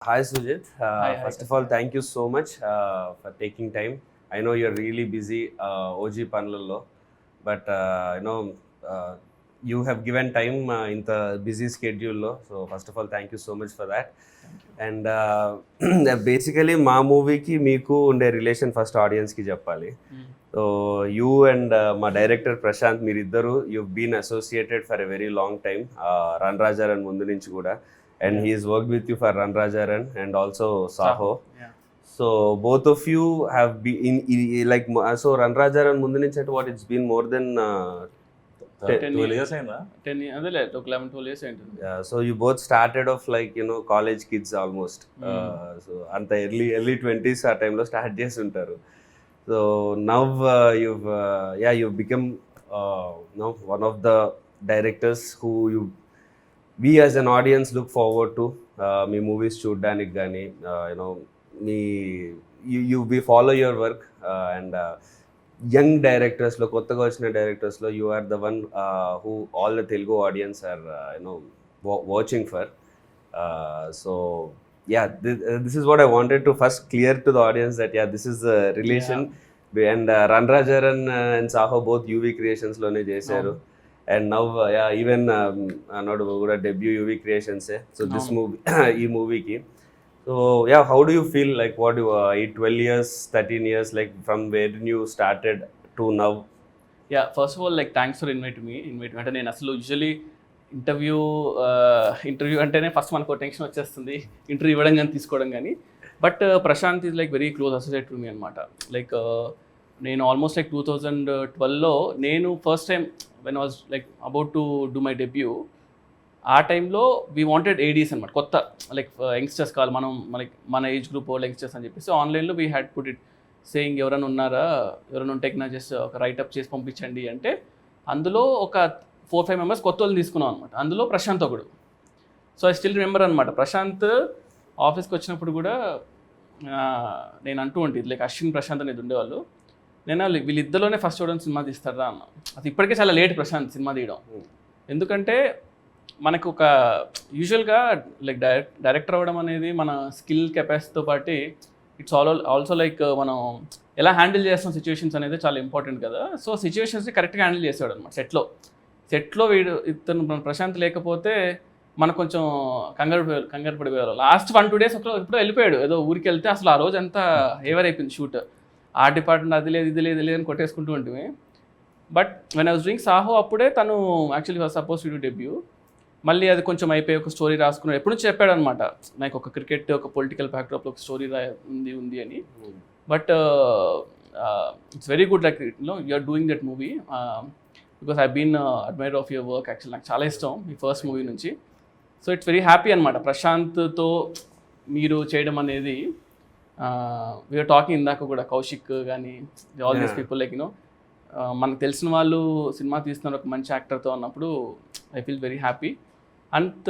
Hi Sujit. Hi, First of all, Kasaya. thank you so much for taking time. I know you're really busy, OG Panlallo, but uh, you have given time in the busy schedule. So first of all, thank you so much for that. Thank you. And basically మా మూవీకి మీకు ఉండే relation first ఆడియన్స్కి చెప్పాలి. So you and మా director Prashant మీరిద్దరు you been associated for a very long time, run Raja run ముందు నుంచి కూడా. And Yeah. he's worked with you for Run Rajaran and also Saho. Yeah. So both of you have been like so Run Rajaran mundu nunchi what it's been more than 12 years అయిందా? 10 అదేలే ఒక 11-12 years ఏంటి. so you both started off like college kids almost. So anta early 20s ఆ time lo start చేసి ఉంటారు. So now you've become now one of the directors who we as an audience look forward to మీ movies చూడడానికి కానీ మీ we follow your work and young డైరెక్టర్స్లో కొత్తగా వచ్చిన డైరెక్టర్స్లో you are the one who all the Telugu audience are watching for. So this is what I wanted to first clear to the audience that this is the relation. And Run Rajaran and Saho both UV Creations లోనే చేశారు. And now even not కూడా debut UV Creations. So this movie ఈ మూవీకి, so how do you feel, like what you 12 years 13 years, like from where you started to now? Yeah first of all like thanks for invite అంటే నేను అసలు usually interview అంటేనే first మనకు tension వచ్చేస్తుంది, interview ఇవ్వడం కానీ తీసుకోవడం కానీ. But Prashanth is like very close associate to me అనమాట. లైక్ నేను ఆల్మోస్ట్ లైక్ 2012లో నేను first time when was like about to do my debut, ఆ టైంలో వీ వాంటెడ్ ఏడీస్ అనమాట, కొత్త లైక్ యంగ్స్టర్స్ కావాలి మనం, లైక్ మన ఏజ్ గ్రూప్ వాళ్ళు యంగ్స్టర్స్ అని చెప్పేసి ఆన్లైన్లో we had put it saying ఎవరైనా ఉన్నారా, ఎవరైనా ఉంటే నా జస్ట్ ఒక రైటప్ చేసి పంపించండి అంటే అందులో ఒక 4-5 మెంబర్స్ కొత్త వాళ్ళు తీసుకున్నాం అనమాట. అందులో ప్రశాంత్ ఒకడు. సో ఐ స్టిల్ రిమెంబర్ అనమాట, ప్రశాంత్ ఆఫీస్కి వచ్చినప్పుడు కూడా నేను అంటూ ఉంటుంది లైక్ అశ్విన్ ప్రశాంత్ అనేది ఉండేవాళ్ళు, నేను వీళ్ళిద్దరిలోనే ఫస్ట్ చూడడం సినిమా తీస్తారా అన్న. అది ఇప్పటికే చాలా లేట్ ప్రశాంత్ సినిమా తీయడం, ఎందుకంటే మనకు ఒక యూజువల్గా లైక్ డైరెక్టర్ అవ్వడం అనేది మన స్కిల్ కెపాసిటీతో పాటు ఇట్స్ ఆల్సో లైక్ మనం ఎలా హ్యాండిల్ చేస్తాం సిచ్యువేషన్స్ అనేది చాలా ఇంపార్టెంట్ కదా. సో సిచ్యువేషన్స్ని కరెక్ట్గా హ్యాండిల్ చేసేవాడు అనమాట. సెట్లో ఇతను ప్రశాంత్ లేకపోతే మనకు కొంచెం కంగారు పడిపోయారు. లాస్ట్ 1-2 days ఎప్పుడో వెళ్ళిపోయాడు, ఏదో ఊరికి వెళ్తే అసలు ఆ రోజు అంతా ఏవర్ అయిపోయింది షూట్. ఆ డిపార్ట్మెంట్ అది లేదు ఇది లేదు అని కొట్టేసుకుంటూ ఉంటుంది. But when I was doing Saaho అప్పుడే తను actually was suppose to debut. మళ్ళీ అది కొంచెం అయిపోయి ఒక స్టోరీ రాసుకున్నాడు. ఎప్పుడు నుంచి చెప్పాడు అనమాట, నాకు ఒక క్రికెట్ ఒక పొలిటికల్ బ్యాక్డ్రాప్లో ఒక స్టోరీ ఉంది అని. But it's very good like you are doing that movie because I been admire of your work. Actual నాకు చాలా ఇష్టం మీ ఫస్ట్ మూవీ నుంచి. సో ఇట్స్ వెరీ హ్యాపీ అనమాట ప్రశాంత్తో మీరు చేయడం అనేది. వీఆర్ టాకింగ్ ఇందాక కూడా కౌశిక్ కానీ ఆల్ దీస్ పీపుల్ లైక్ మనకు తెలిసిన వాళ్ళు సినిమా తీస్తున్నారు ఒక మంచి యాక్టర్తో అన్నప్పుడు I feel very happy. And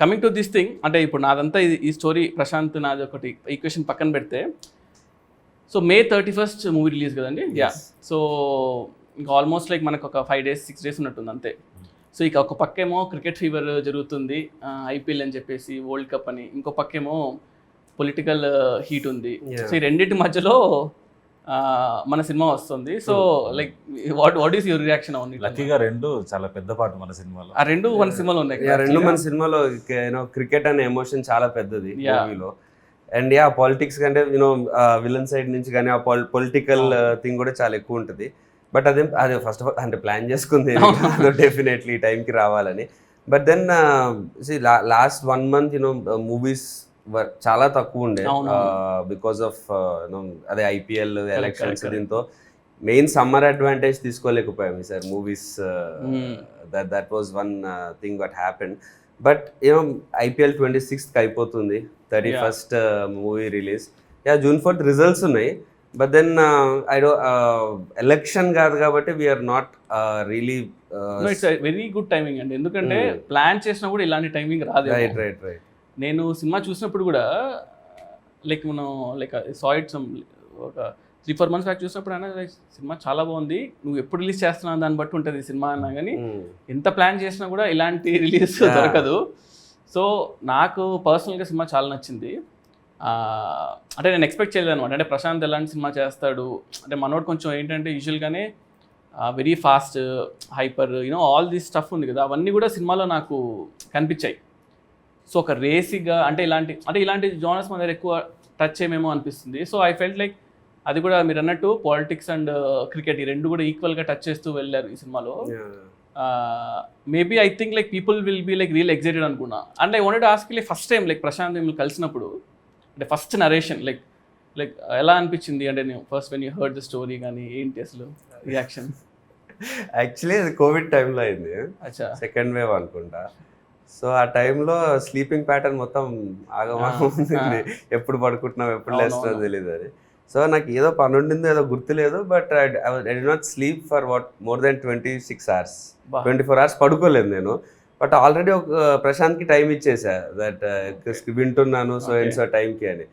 coming to this thing, అంటే ఇప్పుడు నాదంతా ఈ స్టోరీ ప్రశాంత్ నాది ఒకటి ఈక్వేషన్ పక్కన పెడితే, so May 31st movie release కదండి. సో ఇంకా ఆల్మోస్ట్ లైక్ మనకు ఒక 5 days 6 days ఉన్నట్టుంది అంతే. సో ఇక ఒక పక్కేమో క్రికెట్ ఫీవర్ జరుగుతుంది, IPL అని చెప్పేసి, వరల్డ్ కప్ అని, ఇంకో పక్కేమో పొలిటికల్ హీట్ ఉంది. సో ఈ రెండింటి మధ్యలో మన సినిమా వస్తుంది. So like what is your reaction on it? లక్కీగా రెండు చాలా పెద్ద పాట మన సినిమాలో. ఆ రెండు మన సినిమాలో ఉన్నాయి. రెండు మన సినిమాలో క్రికెట్ అనే ఎమోషన్ చాలా పెద్దది మూవీలో. అండ్ పాలిటిక్స్ కంటే విలన్ సైడ్ నుంచి కానీ ఆ పొలిటికల్ థింగ్ కూడా చాలా ఎక్కువ ఉంటుంది. బట్ అదే ఫస్ట్ ఆఫ్ ఆల్ అంటే ప్లాన్ చేసుకుంది డెఫినెట్లీ టైంకి రావాలని. But then last 1 month movies చాలా తక్కువ ఉండే బికాస్ ఆఫ్ అదే IPL ఎలక్షన్స్. దీంతో మెయిన్ సమ్మర్ అడ్వాంటేజ్ తీసుకోలేకపోయాం sir movies. That was one thing what happened. But IPL 26th అయిపోతుంది, 31st movie release. June 4th results ఉన్నాయి. బట్ దెన్ ఎలక్షన్ కాదు కాబట్టి we are not really. It's very good timing అండి, ఎందుకంటే plan చేసినా కూడా ఇలాంటి టైమింగ్ రాదు. రైట్. నేను సినిమా చూసినప్పుడు కూడా లైక్ మనం లైక్ సా ఇట్ సమ్ ఒక 3-4 months బ్యాక్ చూసినప్పుడు అయినా సినిమా చాలా బాగుంది, నువ్వు ఎప్పుడు రిలీజ్ చేస్తున్నావు దాన్ని బట్టి ఉంటుంది సినిమా అన్నా. కానీ ఎంత ప్లాన్ చేసినా కూడా ఇలాంటి రిలీజ్ దొరకదు. సో నాకు పర్సనల్గా సినిమా చాలా నచ్చింది. అంటే నేను ఎక్స్పెక్ట్ చేయలేదు అనమాట. అంటే ప్రశాంత్ ఎలాంటి సినిమా చేస్తాడు అంటే మనోడు కొంచెం ఏంటంటే యూజువల్గానే very fast hyper all this stuff ఉంది కదా, అవన్నీ కూడా సినిమాలో నాకు కనిపించాయి. సో ఒక రేసిగా అంటే ఇలాంటి జోనర్స్ మన దగ్గర ఎక్కువ టచ్ చేయమేమో అనిపిస్తుంది. సో ఐ ఫెల్ట్ లైక్ అది కూడా మీరు అన్నట్టు పాలిటిక్స్ అండ్ క్రికెట్ ఈ రెండు కూడా ఈక్వల్గా టచ్ చేస్తూ వెళ్ళారు ఈ సినిమాలో. Maybe I think like people will be like real excited అనుకున్నా. And I wanted to ask like first time like Prashanth మిమ్మల్ని కలిసినప్పుడు అంటే ఫస్ట్ నరేషన్ లైక్ ఎలా అనిపించింది అంటే నేను first when you heard the story కానీ ఏంటి అసలు రియాక్షన్? యాక్చువల్లీ అది కోవిడ్ టైంలో అయింది, అచ్చా సెకండ్ వేవ్ అనుకుంటా. సో ఆ టైంలో స్లీపింగ్ ప్యాటర్న్ మొత్తం ఆగమాగం ఉంటుంది, ఎప్పుడు పడుకుంటున్నాం ఎప్పుడు లేస్తున్నాం తెలియదు అది. సో నాకు ఏదో పని ఉండిందో ఏదో గుర్తులేదు, but I did not sleep for more than 26 hours, 24 hours పడుకోలేదు నేను. బట్ ఆల్రెడీ ఒక ప్రశాంత్కి టైం ఇచ్చేసా దట్ వింటున్నాను సో అండ్ సో టైంకి అని.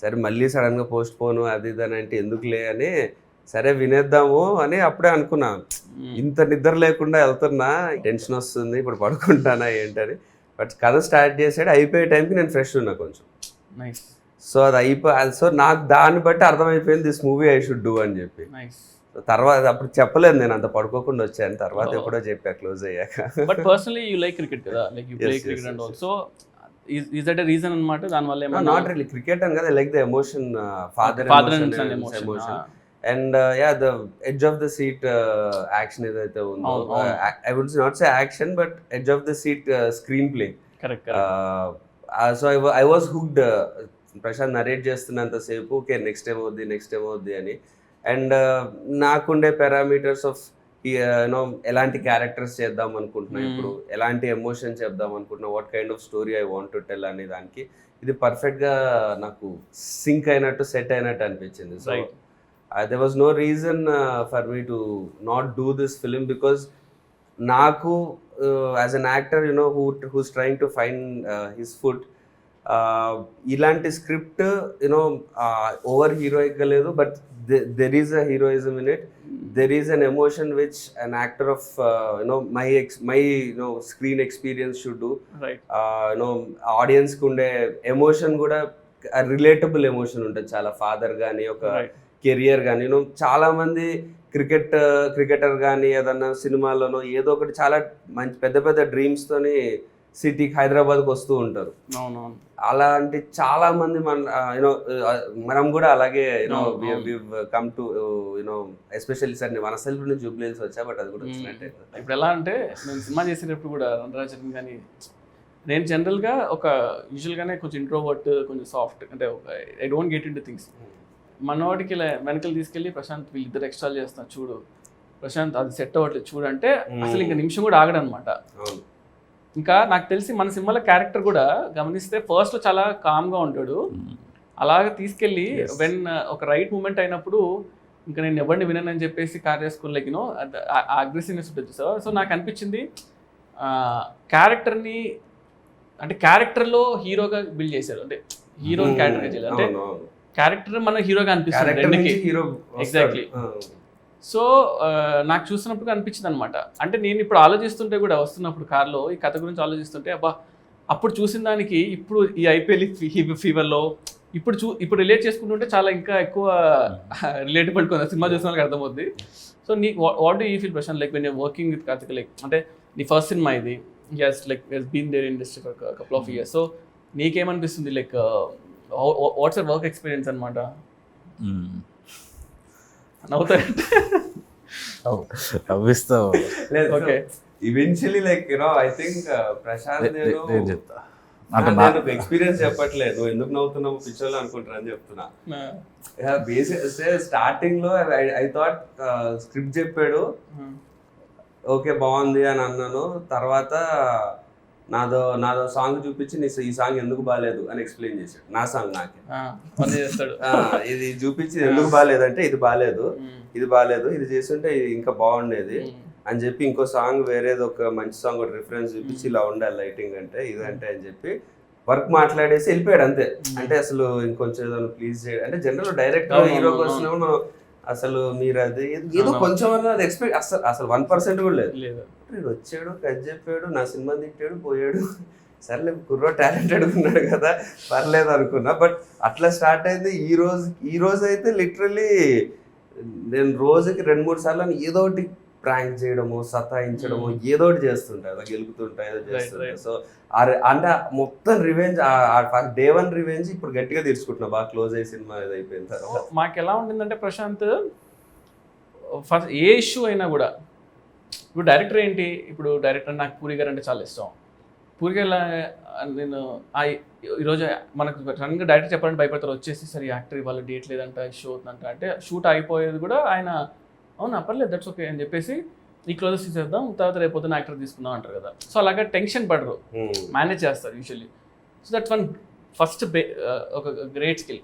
సరే మళ్ళీ సడన్గా పోస్ట్ పోను అది ఇది అని అంటే ఎందుకులే అని సరే వినేద్దాము అని అప్పుడే అనుకున్నా. ఇంత నిద్ర లేకుండా వెళ్తున్నా, టెన్షన్ వస్తుంది ఇప్పుడు పడుకుంటానా ఏంటని. బట్ కథ స్టార్ట్ చేసాడు, అయిపోయే టైంకి నేను ఫ్రెష్ ఉన్నా కొంచెం. సో అది సో నాకు దాన్ని బట్టి అర్థమైపోయింది this movie I should do అని చెప్పి. తర్వాత అప్పుడు చెప్పలేదు నేను, అంత పడుకోకుండా వచ్చాను, తర్వాత ఎప్పుడో చెప్పా క్లోజ్ అయ్యాక. But personally you like cricket కదా, like you play cricket and also is that a reason అన్నమాట దానివల్ల ఏమన్నా? నాట్ రియల్లీ క్రికెట్ అని కదా, like the emotion, father emotion and the edge of the seat action ఏదైతే ఉందో, I would not say action but edge of the seat screenplay. Correct. So I was hooked. Prashanth narrate చేస్తున్నంతసేపు okay next ఏమవుద్ది అని. And నాకుండే parameters of ఎలాంటి characters చేద్దాం అనుకుంటున్నా, ఇప్పుడు ఎలాంటి ఎమోషన్ చెప్దాం అనుకుంటున్నా, what kind of story I want to tell అనే దానికి ఇది పర్ఫెక్ట్గా నాకు సింక్ అయినట్టు సెట్ అయినట్టు అనిపించింది. So there was no reason for me to not do this film, because నాకు as an actor who's trying to find his foot, ఇలాంటి స్క్రిప్ట్ ఓవర్ హీరోయిక్గా లేదు, but there is a heroism in it, there is an emotion which an actor of my screen experience should do. Right. Audience కి ఉండే emotion కూడా relatable emotion ఉంటుంది చాలా. Father కానీ ఒక career కానీ చాలా మంది క్రికెటర్ కానీ ఏదన్నా సినిమాలోనో ఏదో ఒకటి చాలా మంచి పెద్ద పెద్ద డ్రీమ్స్ తోని సిటీకి హైదరాబాద్కి వస్తూ ఉంటారు. అలాంటి చాలా మంది మనం కూడా అలాగే కమ్ టు ఎస్పెషల్లీ సార్ నేను వనసల్పి నుంచి జూబ్లీహిల్స్ వచ్చా, బట్ అది కూడా వచ్చినట్టే. ఇప్పుడు ఎలా అంటే నేను సినిమా చేసేటప్పుడు కూడా రంగరాజన్ కానీ నేను జనరల్గా ఒక యూజువల్గానే కొంచెం ఇంట్రోవర్ట్, కొంచెం సాఫ్ట్, అంటే I don't get into things. మనవాడికి ఇలా వెనకలు తీసుకెళ్ళి ప్రశాంత్ వీళ్ళిద్దరు ఎక్స్ట్రా చేస్తున్నా చూడు, ప్రశాంత్ అది సెట్ అవ్వట్లేదు చూడు అంటే అసలు ఇంకా నిమిషం కూడా ఆగడనమాట. ఇంకా నాకు తెలిసి మన సినిమాలో క్యారెక్టర్ కూడా గమనిస్తే ఫస్ట్లో చాలా కామ్గా ఉంటాడు, అలాగే తీసుకెళ్ళి వెన్ ఒక రైట్ మూమెంట్ అయినప్పుడు ఇంకా నేను ఎవరిని వినని చెప్పేసి కార్ చేసుకుని లైక్ అగ్రెసివ్నెస్ ఉంటుంది. సో నాకు అనిపించింది క్యారెక్టర్ని అంటే క్యారెక్టర్లో హీరోగా బిల్డ్ చేశారు, అంటే హీరోని క్యారెక్టర్గా చేయాలి, అంటే క్యారెక్టర్ మన హీరోగా అనిపిస్తుంది. ఎగ్జాక్ట్లీ. సో నాకు చూస్తున్నప్పుడు అనిపించింది అనమాట. అంటే నేను ఇప్పుడు ఆలోచిస్తుంటే కూడా వస్తున్నప్పుడు కార్లో ఈ కథ గురించి ఆలోచిస్తుంటే అబ్బా అప్పుడు చూసిన దానికి ఇప్పుడు ఈ ఐపీఎల్ ఫీవర్లో ఇప్పుడు రిలేట్ చేసుకుంటుంటే చాలా ఇంకా ఎక్కువ రిలేటబుల్ కొంత సినిమా చూసిన వాళ్ళకి అర్థమవుద్ది. సో నీ what do you feel Prashanth like when you're working with Karthik, like అంటే నీ ఫస్ట్ సినిమా ఇది, he's been there industry for couple of years. So నీకేమనిపిస్తుంది like what's your work experience అనమాట? నవ్విస్తావు. Eventually like I think Prashanth నేను ఎక్స్పీరియన్స్ చెప్పట్లేదు, నువ్వు ఎందుకు నవ్వుతున్నావు పిక్చర్లో అనుకుంటారు అని చెప్తున్నా. బేసిక్ స్టార్టింగ్ లో ఐ థాట్ స్క్రిప్ట్ చెప్పాడు ఓకే బాగుంది అని అన్నాను, తర్వాత నాదో సాంగ్ చూపించి ఈ సాంగ్ ఎందుకు బాగాలేదు అని ఎక్స్ప్లెయిన్ చేశాడు. నా సాంగ్ నాకే ఇది చూపించి ఎందుకు బాగాలేదంటే ఇది బాగాలేదు ఇది చేస్తుంటే ఇంకా బాగుండేది అని చెప్పి ఇంకో సాంగ్ వేరేది ఒక మంచి సాంగ్ ఒక రిఫరెన్స్ చూపించి ఇలా ఉండాలి లైటింగ్ అంటే ఇదంటే అని చెప్పి వర్క్ మాట్లాడేసి వెళ్ళిపోయాడు అంతే. అంటే అసలు ఇంకొంచెం ఏదో ప్లీజ్ చేయాలి అంటే జనరల్ డైరెక్ట్ హీరోకి వచ్చినప్పుడు అసలు మీరు అది ఏదో కొంచెం అది ఎక్స్పెక్ట్ అసలు 1% కూడా లేదు. వచ్చాడు కట్ చెప్పాడు, నా సినిమా తిట్టాడు పోయాడు, సర్లే కుర్రో టాలెంటెడ్ ఉన్నాడు కదా పర్లేదు అనుకున్నా. బట్ అట్లా స్టార్ట్ అయింది. ఈ రోజు అయితే లిటరలీ నేను రోజుకి 2-3 సార్లు ఏదో ఒకటి ప్రాంక్ చేయడము, సతాయించడము, ఏదో ఒకటి చేస్తుంటా, ఏదో గెలుపుతుంటా, ఏదో చేస్తుంటా. సో అంటే మొత్తం రివెంజ్, డే 1 రివెంజ్ ఇప్పుడు గట్టిగా తీర్చుకుంటున్నా, బాగా క్లోజ్ అయ్యి సినిమా ఇది అయిపోయిన తర్వాత. మాకు ఎలా ఉండిందంటే ప్రశాంత్, ఫస్ట్ ఏ ఇష్యూ అయినా కూడా, ఇప్పుడు డైరెక్టర్ ఏంటి, ఇప్పుడు డైరెక్టర్ నాకు పూరి గారు అంటే చాలా ఇష్టం. పూరి గారు నేను ఈరోజు మనకు సడన్గా డైరెక్టర్ చెప్పాలంటే భయపడతారు, వచ్చేసి సరే యాక్టర్ ఇవాళ డేట్ లేదంట, ఇష్యూ అవుతుందంట అంటే షూట్ అయిపోయేది కూడా ఆయన అవునా పర్లేదు దట్స్ ఓకే అని చెప్పేసి ఈ క్లోజెస్ తీసేద్దాం, తర్వాత రేపు పొద్దున యాక్టర్ తీసుకుందాం అంటారు కదా. సో అలాగా టెన్షన్ పడరు, మేనేజ్ చేస్తారు usually. So that's one first ఒక great skill.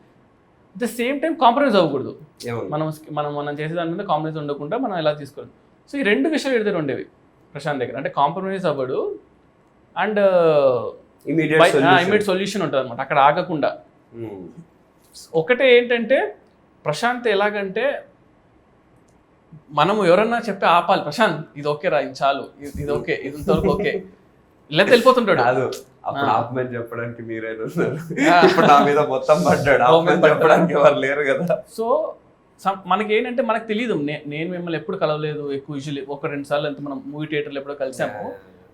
At the same time compromise అవ్వకూడదు. మనం చేసే దాని మీద కాంప్రమైజ్ ఉండకుండా మనం ఎలా తీసుకోవాలి. సో ఈ 2 విషయాలు ఎడితే ఉండేవి ప్రశాంత్ దగ్గర, అంటే కాంప్రమైజ్ అవ్వడు అండ్ ఇమీడియట్ సొల్యూషన్ ఉంటుంది అనమాట, అక్కడ ఆగకుండా. ఒకటే ఏంటంటే ప్రశాంత్ ఎలాగంటే మనము ఎవరన్నా చెప్పి ఆపాలి, ప్రశాంత్ ఇది ఓకే రా, ఇది చాలు, ఇది ఓకే, ఇది ఇంతవరకు ఓకే, ఇలా వెళ్ళిపోతుంటాడు. అప్పుడు ఆపమని చెప్పడానికి మీరైనా ఇప్పుడు నా మీద మొత్తం పడ్డాడు, ఆపమని చెప్పడానికి ఎవరు లేరు కదా. సో మనకి ఏంటంటే మనకు తెలియదు, నేను మిమ్మల్ని ఎప్పుడు కలవలేదు ఎక్కువ, యూజువల్లీ 1-2 సార్లు ఎంత మనం మూవీ థియేటర్లో ఎప్పుడో కలిసాము.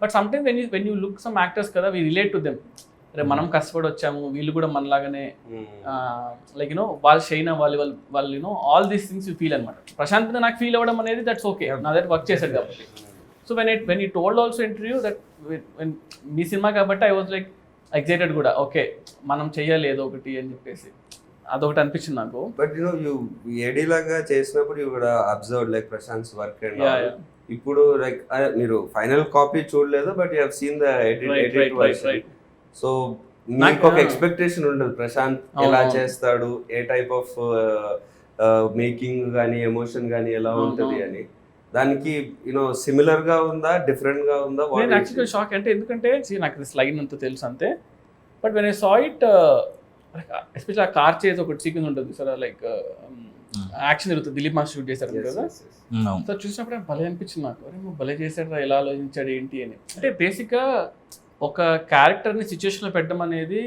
But some times when you look some actors కదా, వీ రిలేట్ టు దెమ్. అరే మనం కష్టపడి వచ్చాము, వీళ్ళు కూడా మనలాగానే లైక్ యూనో వాళ్ళు షైన్ అవ్వాలి, వాళ్ళు you know all these things you feel అనమాట. ప్రశాంత్ నాకు ఫీల్ అవ్వడం అనేది దట్స్ ఓకే, నా దగ్గర వర్క్ చేశాడు కాబట్టి. So when you told also interview that me cinema కాబట్టి ఐ వాజ్ లైక్ ఎక్సైటెడ్ కూడా, ఓకే మనం చెయ్యాలి ఏదో ఒకటి అని చెప్పేసి, అదొకటి అనిపించింది నాకు. బట్ యు ఏడీ లాగా చేసినప్పుడు యు కూడా observe like Prashanth work and ఇప్పుడు లైక్ మీరు ఫైనల్ కాపీ చూడలేదు, but you have seen the edit version. So నాకు ఒక ఎక్స్పెక్టేషన్ ఉండదు ప్రశాంత్ ఎలా చేస్తాడు, ఏ టైప్ ఆఫ్ మేకింగ్ కానీ ఎమోషన్ కానీ ఎలా ఉంటుంది అని. దానికి యూనో సిమిలర్ గా ఉందా, డిఫరెంట్ గా ఉందా? నేను యాక్చువల్గా షాక్ అంటే, ఎందుకంటే నాకు దిస్ లైన్ అంతా తెలుసు అంతే, but when I saw it especially ఆ కార్ చేసి ఒకటి సీక్వెన్స్ ఉంటుంది సార్, లైక్ యాక్షన్ జరుగుతుంది, దిలీప్ మాస్టర్ షూట్ చేశారు కదా. సో చూసినప్పుడు భలే అనిపించింది నాకు, అరే భలే చేశాడు, ఎలా ఆలోచించాడు ఏంటి అని. అంటే బేసిక్గా ఒక క్యారెక్టర్ని సిచ్యువేషన్లో పెట్టడం అనేది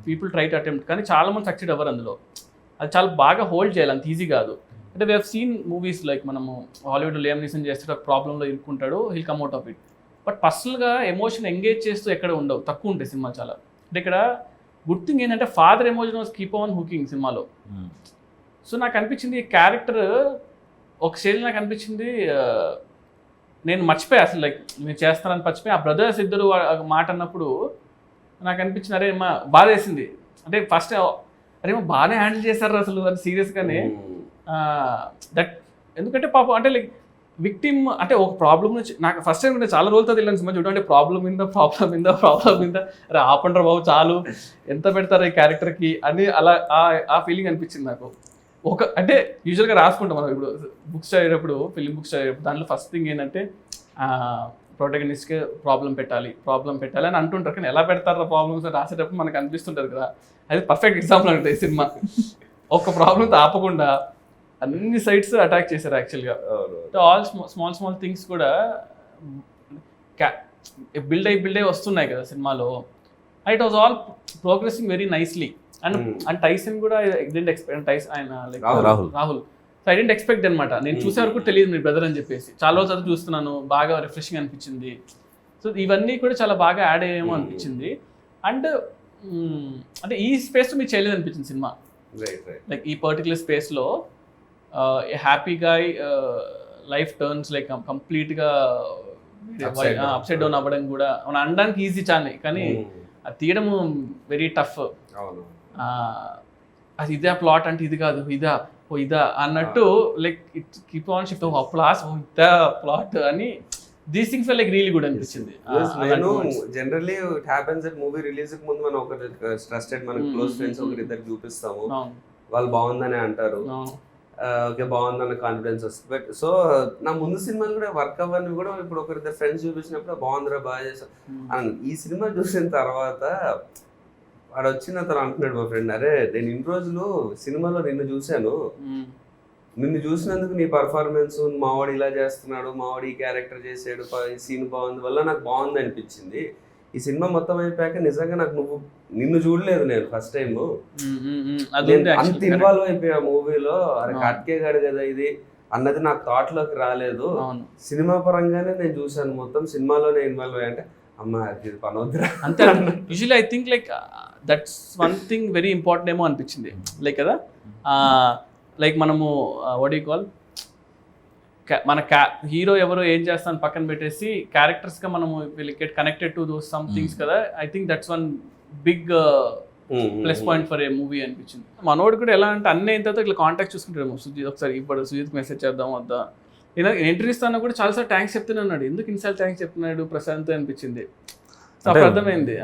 పీపుల్ ట్రై టు అటెంప్ట్, కానీ చాలా మంది సక్సెడ్ అవ్వరు అందులో. అది చాలా బాగా హోల్డ్ చేయాలి, అంత ఈజీ కాదు. అంటే we have seen movies like మనము హాలీవుడ్ లియామ్ నీసన్ చేస్తే ఒక ప్రాబ్లంలో ఇరుక్కుంటాడు, he'll come out of it. But పర్సనల్గా ఎమోషన్ ఎంగేజ్ చేస్తూ ఎక్కడ ఉండవు, తక్కువ ఉంటాయి సినిమా చాలా. అంటే ఇక్కడ గుడ్ థింగ్ ఏంటంటే father emotion was keep on hooking సినిమాలో. సో నాకు అనిపించింది ఈ క్యారెక్టర్ ఒక స్టేజ్ నాకు అనిపించింది నేను మర్చిపోయా అసలు, లైక్ నేను చేస్తానని మర్చిపోయి ఆ బ్రదర్స్ ఇద్దరు మాట అన్నప్పుడు నాకు అనిపించింది అరే మా బాధ వేసింది. అంటే ఫస్ట్ అరే మా బాగానే హ్యాండిల్ చేశారు అసలు అని సీరియస్గానే. దట్ ఎందుకంటే పాపం అంటే లైక్ విక్టిమ్ అంటే ఒక ప్రాబ్లం నుంచి నాకు ఫస్ట్ టైం అంటే చాలా రోజులతో తెలియని సినిమా చూడండి, ప్రాబ్లం మీద అరే ఆపండ్రా బాబు చాలు, ఎంత పెడతారు ఈ క్యారెక్టర్కి అని అలా ఆ ఫీలింగ్ అనిపించింది నాకు. ఒక అంటే యూజువల్గా రాసుకుంటాం మనం ఇప్పుడు బుక్స్ చదివేటప్పుడు, ఫిలిం బుక్స్ చదివేటప్పుడు దాంట్లో ఫస్ట్ థింగ్ ఏంటంటే ప్రొటగనిస్ట్కి ప్రాబ్లం పెట్టాలి అని అంటుంటారు, కానీ ఎలా పెడతారు ప్రాబ్లమ్స్ రాసేటప్పుడు మనకు అనిపిస్తుంటుంది కదా. అది పర్ఫెక్ట్ ఎగ్జాంపుల్ అంటే ఈ సినిమా ఒక ప్రాబ్లంతో ఆపకుండా అన్ని సైడ్స్ అటాక్ చేశారు యాక్చువల్గా. ఆల్ స్మాల్ థింగ్స్ కూడా బిల్డ్ అయ్యి వస్తున్నాయి కదా సినిమాలో. It was all progressing very nicely. And Tyson కూడా డెంట్ ఎక్స్పెక్ట్, ఆయన like Rahul, so I didn't expect అనమాట. నేను చూసే వరకు తెలియదు మీ బ్రదర్ అని చెప్పేసి, చాలా రోజులు అది చూస్తున్నాను, బాగా రిఫ్రెషింగ్ అనిపించింది. సో ఇవన్నీ కూడా చాలా బాగా యాడ్ అయ్యేమో అనిపించింది. అండ్ అంటే ఈ స్పేస్ మీరు చేయలేదు అనిపించింది సినిమా, లైక్ ఈ పర్టికులర్ స్పేస్లో happy guy life turns like కంప్లీట్గా అప్సైడ్ డౌన్ అవ్వడం కూడా మనం అనడానికి ఈజీ చాలా, కానీ అది తీయడం వెరీ టఫ్. అది ఇదే ప్లాట్ అంటే ఇది కాదు, ఇదా అన్నట్టు like it keep on shift plus ఇదా ప్లాట్ అని. These things like really good అనిపించింది. నేను generally it happens that movie release కి ముందు మనం ఒక ట్రస్టెడ్ మన క్లోజ్ ఫ్రెండ్స్ ఒకరిద్దరికి చూపిస్తాము, వాళ్ళు బాగుందని అంటారు, ఓకే బాగుందన్న కాన్ఫిడెన్స్ వస్తుంది. బట్ సో నా ముందు సినిమాలు కూడా వర్క్ అవ్వని కూడా ఇప్పుడు ఒకరిద్దరు ఫ్రెండ్స్ చూపించినప్పుడు బాగుందిరా బాగా చేసా అని. ఈ సినిమా చూసిన తర్వాత వాడు వచ్చిన తను అంటున్నాడు మా ఫ్రెండ్, అరే నేను ఇన్ని రోజులు సినిమాలో నిన్ను చూశాను, నిన్ను చూసినందుకు నీ పర్ఫార్మెన్స్, మావాడు ఇలా చేస్తున్నాడు, మావాడు ఈ క్యారెక్టర్ చేసాడు, ఈ సీన్ బాగుంది వల్ల నాకు బాగుంది అనిపించింది, ఈ సినిమా మొత్తం అయిపోయాక నిజంగా నాకు నిన్ను చూడలేదు నేను ఫస్ట్ టైం, అది ఉంది అంత actually, ఇన్వాల్వ్ అయిపోయా మూవీలో. అరే అవును. కట్కే గాడు కదా ఇది అన్నది నాకు థాట్ లోకి రాలేదు. అవును సినిమా పరంగానే నేను చూసాను మొత్తం, సినిమాలోనే ఇన్వాల్వ్ అయ్యా. అంటే అమ్మ ఇది పనొద్దురా అంతే. Usually I think like that's one thing very important ఏమో అనిపించింది లైక్ కదా, లైక్ మనము వాట్ యూ కాల్ మన హీరో ఎవరో ఏం చేస్తాను పక్కన పెట్టేసి క్యారెక్టర్స్గా మనము will get connected to those some things కదా. I think that's one big plus point for a movie అనిపించింది. మనోడు కూడా ఎలా అంటే అన్నీ అయిన తర్వాత ఇట్లా కాంటాక్ట్ చూసుకుంటాడు సుజిత్, ఒకసారి ఇప్పుడు సుజిత్కి మెసేజ్ చేద్దాం వద్దా, నేను ఎంట్రీ ఇస్తాను కూడా చాలాసార్లు థ్యాంక్స్ చెప్తున్నాడు, ఎందుకు ఇన్సార్లు థ్యాంక్స్ చెప్తున్నాడు ప్రశాంత్ అనిపించింది. సో అప్పుడు అర్థమైంది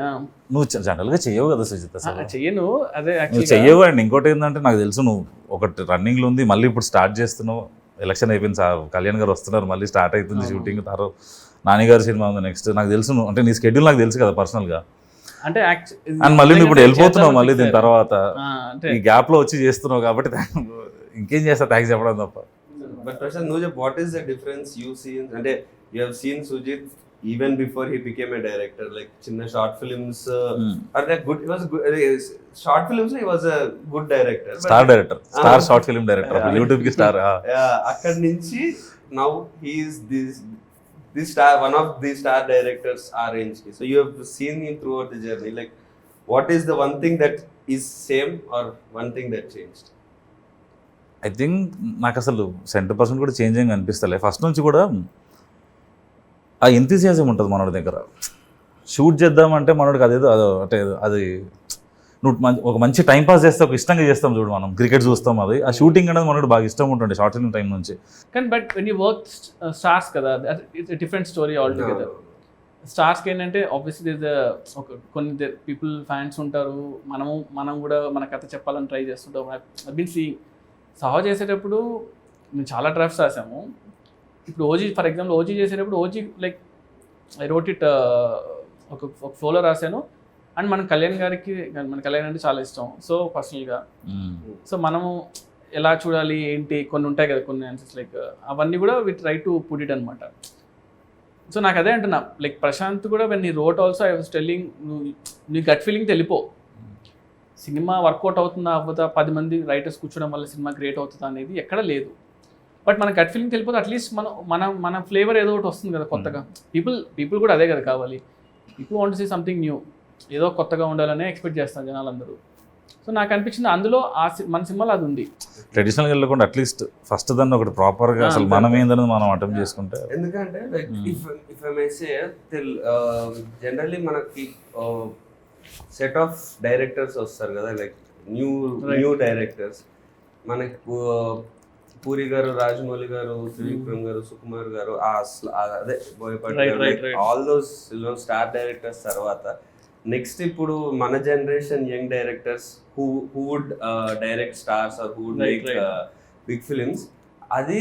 నువ్వు జనరల్గా చెయ్యవు కదా సుజిత్, చెయ్యను అదే నువ్వు యాక్చువల్లీ చెయ్యవు. అండ్ ఇంకోటి ఏంటంటే నాకు తెలుసు నువ్వు ఒకటి రన్నింగ్లో ఉంది, మళ్ళీ ఇప్పుడు స్టార్ట్ చేస్తున్నావు. ఎలక్షన్ అయిపోయింది సార్, కళ్యాణ్ గారు వస్తున్నారు, మళ్ళీ స్టార్ట్ అవుతుంది షూటింగ్. తర్వాత నాని గారి సినిమా ఉంది నెక్స్ట్. నాకు తెలుసు నువ్వు అంటే నీ షెడ్యూల్ నాకు తెలుసు కదా పర్సనల్గా. అంటే అండ్ మళ్ళీ నువ్వు ఇప్పుడు వెళ్ళిపోతున్నావు మళ్ళీ దీని తర్వాత, అంటే ఈ గ్యాప్లో వచ్చి చేస్తున్నావు కాబట్టి ఇంకేం చేస్తా థ్యాంక్స్ చెప్పడం తప్ప. బట్ ప్రశాంత్ నువ్వు చెప్పు, what is the difference you seen, అంటే you have seen Sujeeth even before he became a director, like చిన్న షార్ట్ ఫిల్మ్స్ అంటే good, was good short films, he was a good director, star director, star short film director, YouTube కి star. అక్కడి నుంచి now he is this star, one of the star directors our range. So you have seen him throughout the journey. Like, what is the one thing that is same or one thing that changed? I think నాకు అసలు 100% కూడా changing అనిపిస్తలే. First నుంచి కూడా ఆ ఎంతూసియాజం ఉంటుంది మనోడి దగ్గర. Shoot చేద్దామంటే మనోడికి అదేదో అంటే అది నువ్వు ఒక మంచి టైం పాస్ చేస్తే ఒక ఇష్టంగా చేస్తాం చూడు, మనం క్రికెట్ చూస్తాం, అది ఆ షూటింగ్ అనేది మనోడు బాగా ఇష్టం ఉంటుంది షార్ట్ ఫిల్మ్ టైం నుంచి. కానీ but when you work stars కదా, it's different story all together. స్టార్స్కి ఏంటంటే ఆబ్వియస్లీ ఒక కొన్ని పీపుల్ ఫ్యాన్స్ ఉంటారు, మనం కూడా మన కథ చెప్పాలని ట్రై చేస్తుంటాం. ఐ బీన్ సీయింగ్ సహా చేసేటప్పుడు మేము చాలా డ్రాఫ్ట్స్ రాసాము. ఇప్పుడు ఓజీ ఫర్ ఎగ్జాంపుల్ ఓజీ చేసేటప్పుడు OG like I wrote it ఒక ఫ్లోలో రాశాను. అండ్ మన కళ్యాణ్ అంటే చాలా ఇష్టం, సో పర్సనల్గా. సో మనము ఎలా చూడాలి ఏంటి కొన్ని ఉంటాయి కదా, కొన్ని ఆన్సర్స్ లైక్ అవన్నీ కూడా we try to put it అనమాట. సో నాకు అదే అంటున్నా, లైక్ ప్రశాంత్ కూడా వెన్ నీ wrote also I was telling, నీ గట్ ఫీలింగ్ తెలిపో సినిమా వర్కౌట్ అవుతుందా అవ్వదా, 10 మంది రైటర్స్ కూర్చోవడం వల్ల సినిమా క్రియేట్ అవుతుందా అనేది ఎక్కడ లేదు. బట్ మన గట్ ఫీలింగ్ తెలిపోతే అట్లీస్ట్ మన ఫ్లేవర్ ఏదో ఒకటి వస్తుంది కదా కొత్తగా. పీపుల్ కూడా అదే కదా కావాలి. People want to see something new, ఏదో కొత్తగా ఉండాలనే ఎక్స్పెక్ట్ చేస్తాను జనాలందరూ. సో నాకు అనిపించింది అందులో మన సినిమాలో అది ఉంది. ట్రెడిషనల్గా వెళ్ళకుండా అట్లీస్ట్ ఫస్ట్ దాన్ని ఒకటి ప్రాపర్గా అసలు మనం ఏందనేది మనం అటెంప్ట్ చేసుకుంటే. ఎందుకంటే like if I may say generally మనకి సెట్ ఆఫ్ డైరెక్టర్స్ వస్తారు కదా, లైక్ న్యూ డైరెక్టర్స్. మనకి పూరి గారు, రాజమౌళి గారు, త్రివిక్రమ్ గారు, సుకుమార్ గారు, అదే బోయపాటి గారు, ఆల్ దోస్ స్టార్ డైరెక్టర్స్ తర్వాత నెక్స్ట్ ఇప్పుడు మన generation young directors who would direct stars or who would make big films. అది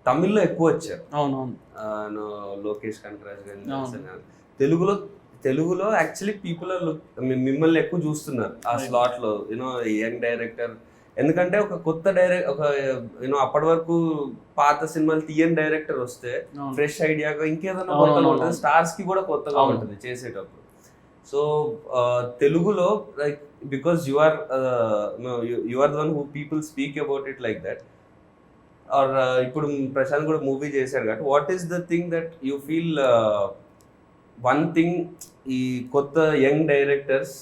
తమిళ్లో ఎక్కువ వచ్చారు. అవునవును, లోకేష్ కనకరాజ్ గారు. తెలుగులో యాక్చువల్లీ పీపుల్ మిమ్మల్ని ఎక్కువ చూస్తున్నారు ఆ స్లాట్ లో, యూనో యంగ్ డైరెక్టర్. ఎందుకంటే ఒక కొత్త ఒక యూనో అప్పటి వరకు పాత సినిమాలు తీయని డైరెక్టర్ వస్తే ఫ్రెష్ ఐడియాగా ఇంకేదైనా కొత్తగా ఉంటుంది, స్టార్స్ కి కూడా కొత్తగా ఉంటుంది చేసేటప్పుడు. సో తెలుగులో like because you are the one who people speak about it like that. Or ఇప్పుడు ప్రశాంత్ కూడా మూవీ చేశారు కాబట్టి what is the thing that you feel one thing ఈ కొత్త యంగ్ డైరెక్టర్స్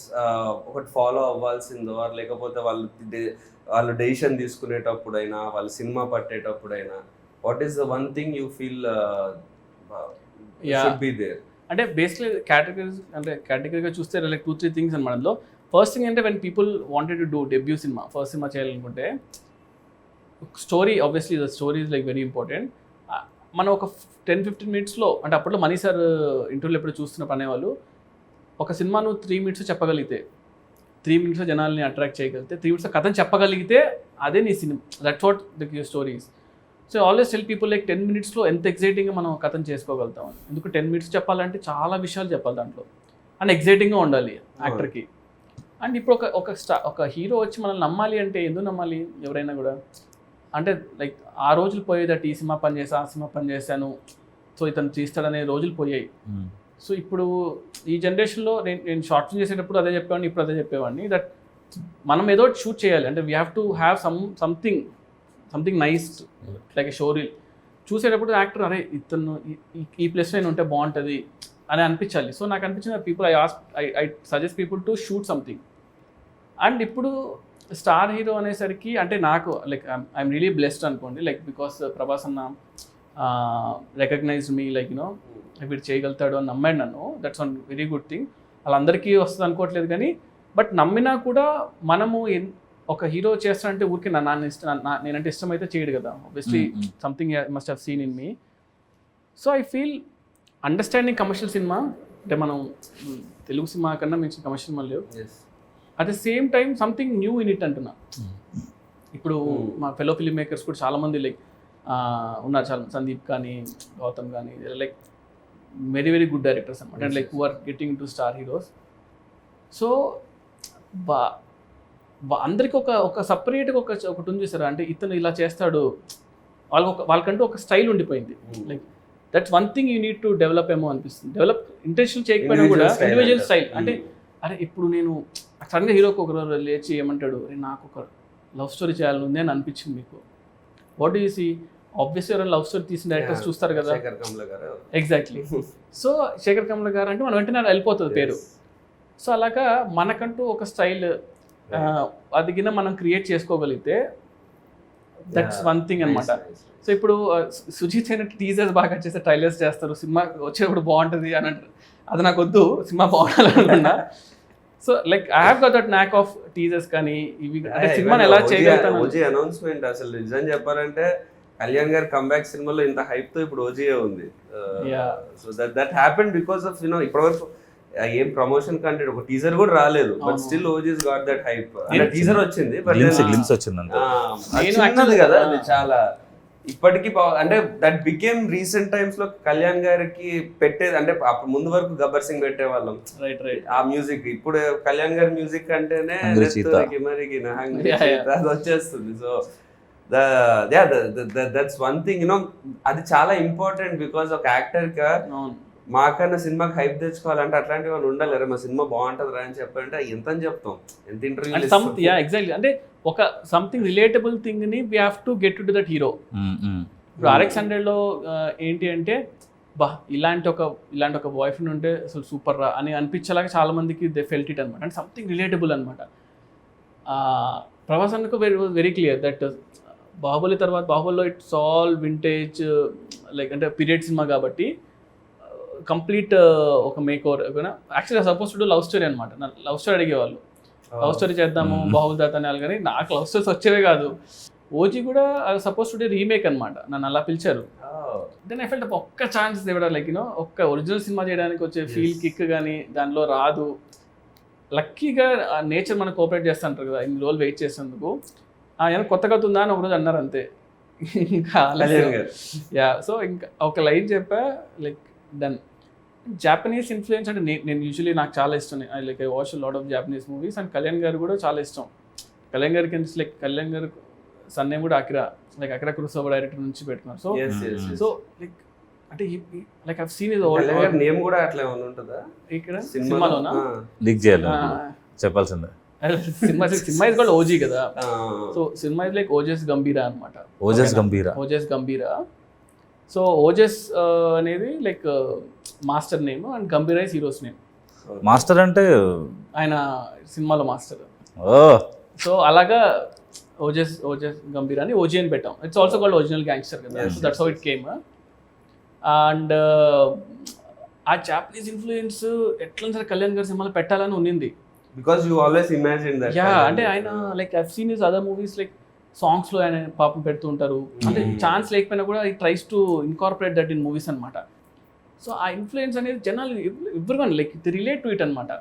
ఒకటి ఫాలో అవ్వాల్సిందో, లేకపోతే వాళ్ళు డెసిషన్ తీసుకునేటప్పుడైనా, వాళ్ళు సినిమా పట్టేటప్పుడైనా, what is the one thing you feel should be there? అంటే బేసిక్లీ కేటగిరీగా చూస్తే లైక్ 2-3 థింగ్స్ అనమాట. అందులో ఫస్ట్ థింగ్ అంటే when people wanted to do debut సినిమా, ఫస్ట్ సినిమా చేయాలనుకుంటే story, obviously the story is like very important. మనం ఒక 10-15 మినిట్స్లో, అంటే అప్పట్లో మనీ సార్ ఇంటర్వ్యూలో ఎప్పుడు చూస్తున్నప్పుడు అనేవాళ్ళు, ఒక సినిమాను 3 మినిట్స్ చెప్పగలిగితే, 3 మినిట్స్లో జనాల్ని అట్రాక్ట్ చేయగలిగితే, 3 మినిట్స్లో కథను చెప్పగలిగితే అదే నీ cinema, that's what the stories. So always tell people like 10 మినిట్స్లో ఎంత ఎగ్జైటింగ్గా మనం కథను చేసుకోగలుగుతాం అని. ఎందుకు 10 మినిట్స్ చెప్పాలంటే చాలా విషయాలు చెప్పాలి దాంట్లో, అండ్ ఎగ్జైటింగ్గా ఉండాలి యాక్టర్కి. అండ్ ఇప్పుడు ఒక హీరో వచ్చి మనల్ని నమ్మాలి అంటే ఎందుకు నమ్మాలి ఎవరైనా కూడా? అంటే లైక్ ఆ రోజులు పోయేదట, ఈ సినిమా పని చేసా, ఆ సినిమా పని చేశాను, సో ఇతను తీస్తాడనే రోజులు పోయాయి. సో ఇప్పుడు ఈ జనరేషన్లో నేను షార్ట్ ఫిల్మ్ చేసేటప్పుడు అదే చెప్పేవాడిని, ఇప్పుడు అదే చెప్పేవాడిని, దట్ మనం ఏదో షూట్ చేయాలి అంటే we have to have something nice like a show reel. చూసేటప్పుడు యాక్టర్ అరే ఇతను ఈ ప్లేస్లో నేను ఉంటే బాగుంటుంది అని అనిపించాలి. సో నాకు అనిపించిన people I suggest people to shoot something. And ఇప్పుడు స్టార్ హీరో అనేసరికి అంటే నాకు లైక్ ఐఎమ్ రియలీ బ్లెస్డ్ అనుకోండి, లైక్ బికాస్ ప్రభాస్ అన్న రికగ్నైజ్ మీ, లైక్ యూనో వీడు చేయగలుగుతాడు అని నమ్మాడు నన్ను. That's one very good thing. వాళ్ళందరికీ వస్తుంది అనుకోవట్లేదు కానీ, బట్ నమ్మినా కూడా మనము ఒక హీరో చేస్తానంటే ఊరికి నేనంటే ఇష్టమైతే చేయడు కదా. Obviously something must have seen in me. So I feel understanding commercial cinema అంటే మనం తెలుగు సినిమా కన్నా మించిన కమర్షియల్ సినిమా లేవు. At the same time something new in it అంటున్నా. ఇప్పుడు మా ఫెలో ఫిల్మ్ మేకర్స్ కూడా చాలామంది లైక్ ఉన్నారు, చాలా సందీప్ కానీ గౌతమ్ కానీ like very very good directors అనమాట, and like who are getting to star heroes. So అందరికీ ఒక సపరేట్గా ఒకటి ఉంది చూసారా, అంటే ఇతను ఇలా చేస్తాడు, వాళ్ళకంటూ ఒక స్టైల్ ఉండిపోయింది. Like that's one thing you need to develop ఏమో అనిపిస్తుంది. డెవలప్ ఇంటెన్షన్ చేయకపోయినా కూడా ఇండివిజువల్ స్టైల్. అంటే అరే ఇప్పుడు నేను సడన్గా హీరోకి ఒకరు లేచి ఏమంటాడు, అరే నాకు ఒక లవ్ స్టోరీ చేయాలని ఉంది అని అనిపించింది మీకు. What you see? ఆబ్వియస్లీ ఎవరైనా లవ్ స్టోరీ తీసిన డైరెక్టర్స్ చూస్తారు కదా. ఎగ్జాక్ట్లీ. సో శేఖర్ కమల గారు అంటే మనం వెంటనే వెళ్ళిపోతుంది పేరు. సో అలాగా మనకంటూ ఒక స్టైల్ అది కింద మనం క్రియేట్ చేసుకోగలిగితే దట్స్ వన్ థింగ్ అనమాట. సో ఇప్పుడు సుజీత్ అయినట్టు టీజర్స్ బాగా చేస్తే ట్రైలర్స్ చేస్తారు, సినిమా వచ్చేటప్పుడు బాగుంటుంది అని అంటారు. అది నాకు వద్దు, సినిమా బాగుండాలనుకున్నా. So like I have got that knack of teasers కానీ ఇవి అంటే సినిమాని ఎలా చేయగలుగుతాను. ఓజీ అనౌన్స్మెంట్ అసలు నిజం చెప్పాలంటే కళ్యాణ్ గారి కంబ్యాక్ సినిమాలో ఇంత హైప్ తో ఇప్పుడు ఓజీఏ ఉంది. So that happen because of you know ఇప్పటివరకు ఏం ప్రమోషన్ కంటే ఒక టీజర్ కూడా రాలేదు, but still OGs got that hype. అంటే టీజర్ వచ్చింది, బట్ గ్లిమ్స్ వచ్చింది కదా, అది చాలా ఇప్పటికీ అంటే దట్ బికేమ్ రీసెంట్ టైమ్స్ లో కళ్యాణ్ గారికి పెట్టేది. అంటే అప్పుడు ముందు వరకు గబ్బర్ సింగ్ పెట్టేవాళ్ళం ఆ మ్యూజిక్, ఇప్పుడు కళ్యాణ్ గారి మ్యూజిక్ అంటేనే అది వచ్చేస్తుంది. So that's one thing you know, అది చాలా ఇంపార్టెంట్. బికాస్ ఒక యాక్టర్ గా మాకన్నా సినిమాకి హైప్ తెచ్చుకోవాలంటే అట్లాంటి వాళ్ళు ఉండాలి. మా సినిమా బాగుంటుంది రా అని చెప్పాలంటే ఎంత అని చెప్తాం, ఎంత ఇంటర్వ్యూ. ఎగ్జాక్ట్లీ. అంటే ఒక సంథింగ్ రిలేటబుల్ థింగ్ ని we have to get to that hero. ఇప్పుడు RX100లో ఏంటి అంటే బా ఇలాంటి ఒక బాయ్ ఫ్రెండ్ ఉంటే అసలు సూపర్ రా అని అనిపించేలాగా చాలా మందికి దే ఫెల్ట్ ఇట్ అనమాట. అంటే సంథింగ్ రిలేటబుల్ అనమాట. ప్రభాస్ అన్నకు వెరీ క్లియర్ దట్ బాహుబలి తర్వాత బాహుబలిలో ఇట్స్ ఆల్ వింటేజ్ లైక్ అంటే పీరియడ్ సినిమా కాబట్టి కంప్లీట్ ఒక మేక్ ఓవర్. యాక్చువల్గా సపోజ్ టు లవ్ స్టోరీ అనమాట. లవ్ స్టోరీ అడిగేవాళ్ళు, లవ్ స్టోరీ చేద్దాము బాహుబలి తాత అని. కానీ నాకు లవ్ స్టోరీస్ వచ్చేవే కాదు. ఓజీ కూడా సపోజ్ టు రీమేక్ అనమాట, నన్ను అలా పిలిచారు. దెన్ ఐ ఫెల్ట్ ఒక్క ఛాన్స్ ఇవ్వడం లైక్ యూనో ఒక్క ఒరిజినల్ సినిమా చేయడానికి వచ్చే ఫీల్ కిక్ కానీ దానిలో రాదు. లక్కీగా నేచర్ మనకు కోఆపరేట్ చేస్తూ ఉంటారు కదా, ఇన్ని రోజులు వెయిట్ చేసేందుకు. ఏమైనా కొత్తగా ఉందా అని ఒకరోజు అన్నారు అంతే. ఇంకా సో ఇంకా ఒక లైన్ చెప్పా లైక్ డన్. జాపనీస్ ఇన్ఫ్లుయెన్స్ అంటే నేను యూజువలీ నాకు చాలా ఇష్టం. Like I watch lot of Japanese movies. And Kalyan గారు కూడా చాలా ఇష్టం. కళ్యాణ్ గారికి లైక్ కళ్యాణ్ గారు సన్ నేమ్ కూడా అకిరా కురోసావా డైరెక్టర్ నుంచి పెట్టుకున్నారు. సో లైక్ అంటే like I have seen his old name కూడా అట్లా ఉంటుందా ఇక్కడ సినిమాలోనా? లీక్ చేయాలి చెప్పాల్సిందే. సినిమా ఇస్ కాల్డ్ ఓజీ కదా. So cinema is like Ojas గంభీరా అనమాట. ఓజస్ గంభీరా. సో ఓజస్ అనేది like master name and గంభీరా is heroes name. Master అంటే ఆయన సినిమాలో మాస్టర్. సో అలాగా ఓజస్ గంభీరా అని ఓజీ అని పెట్టాం. It's also called original gangster కదా. So that's how it came. And ఆ జాపనీస్ ఇన్ఫ్లుయెన్స్ ఎట్లా సరే కళ్యాణ్ గారి సినిమాలో పెట్టాలని ఉన్నింది. Because you always imagine that. అంటే ఆయన like I seen his other movies like సాంగ్స్లో ఆయన పాపం పెడుతూ ఉంటారు. అంటే ఛాన్స్ లేకపోయినా కూడా ఈ tries to incorporate that in movies అనమాట. సో ఆ ఇన్ఫ్లుయెన్స్ అనేది జనాలు everyone like the relate to it అనమాట.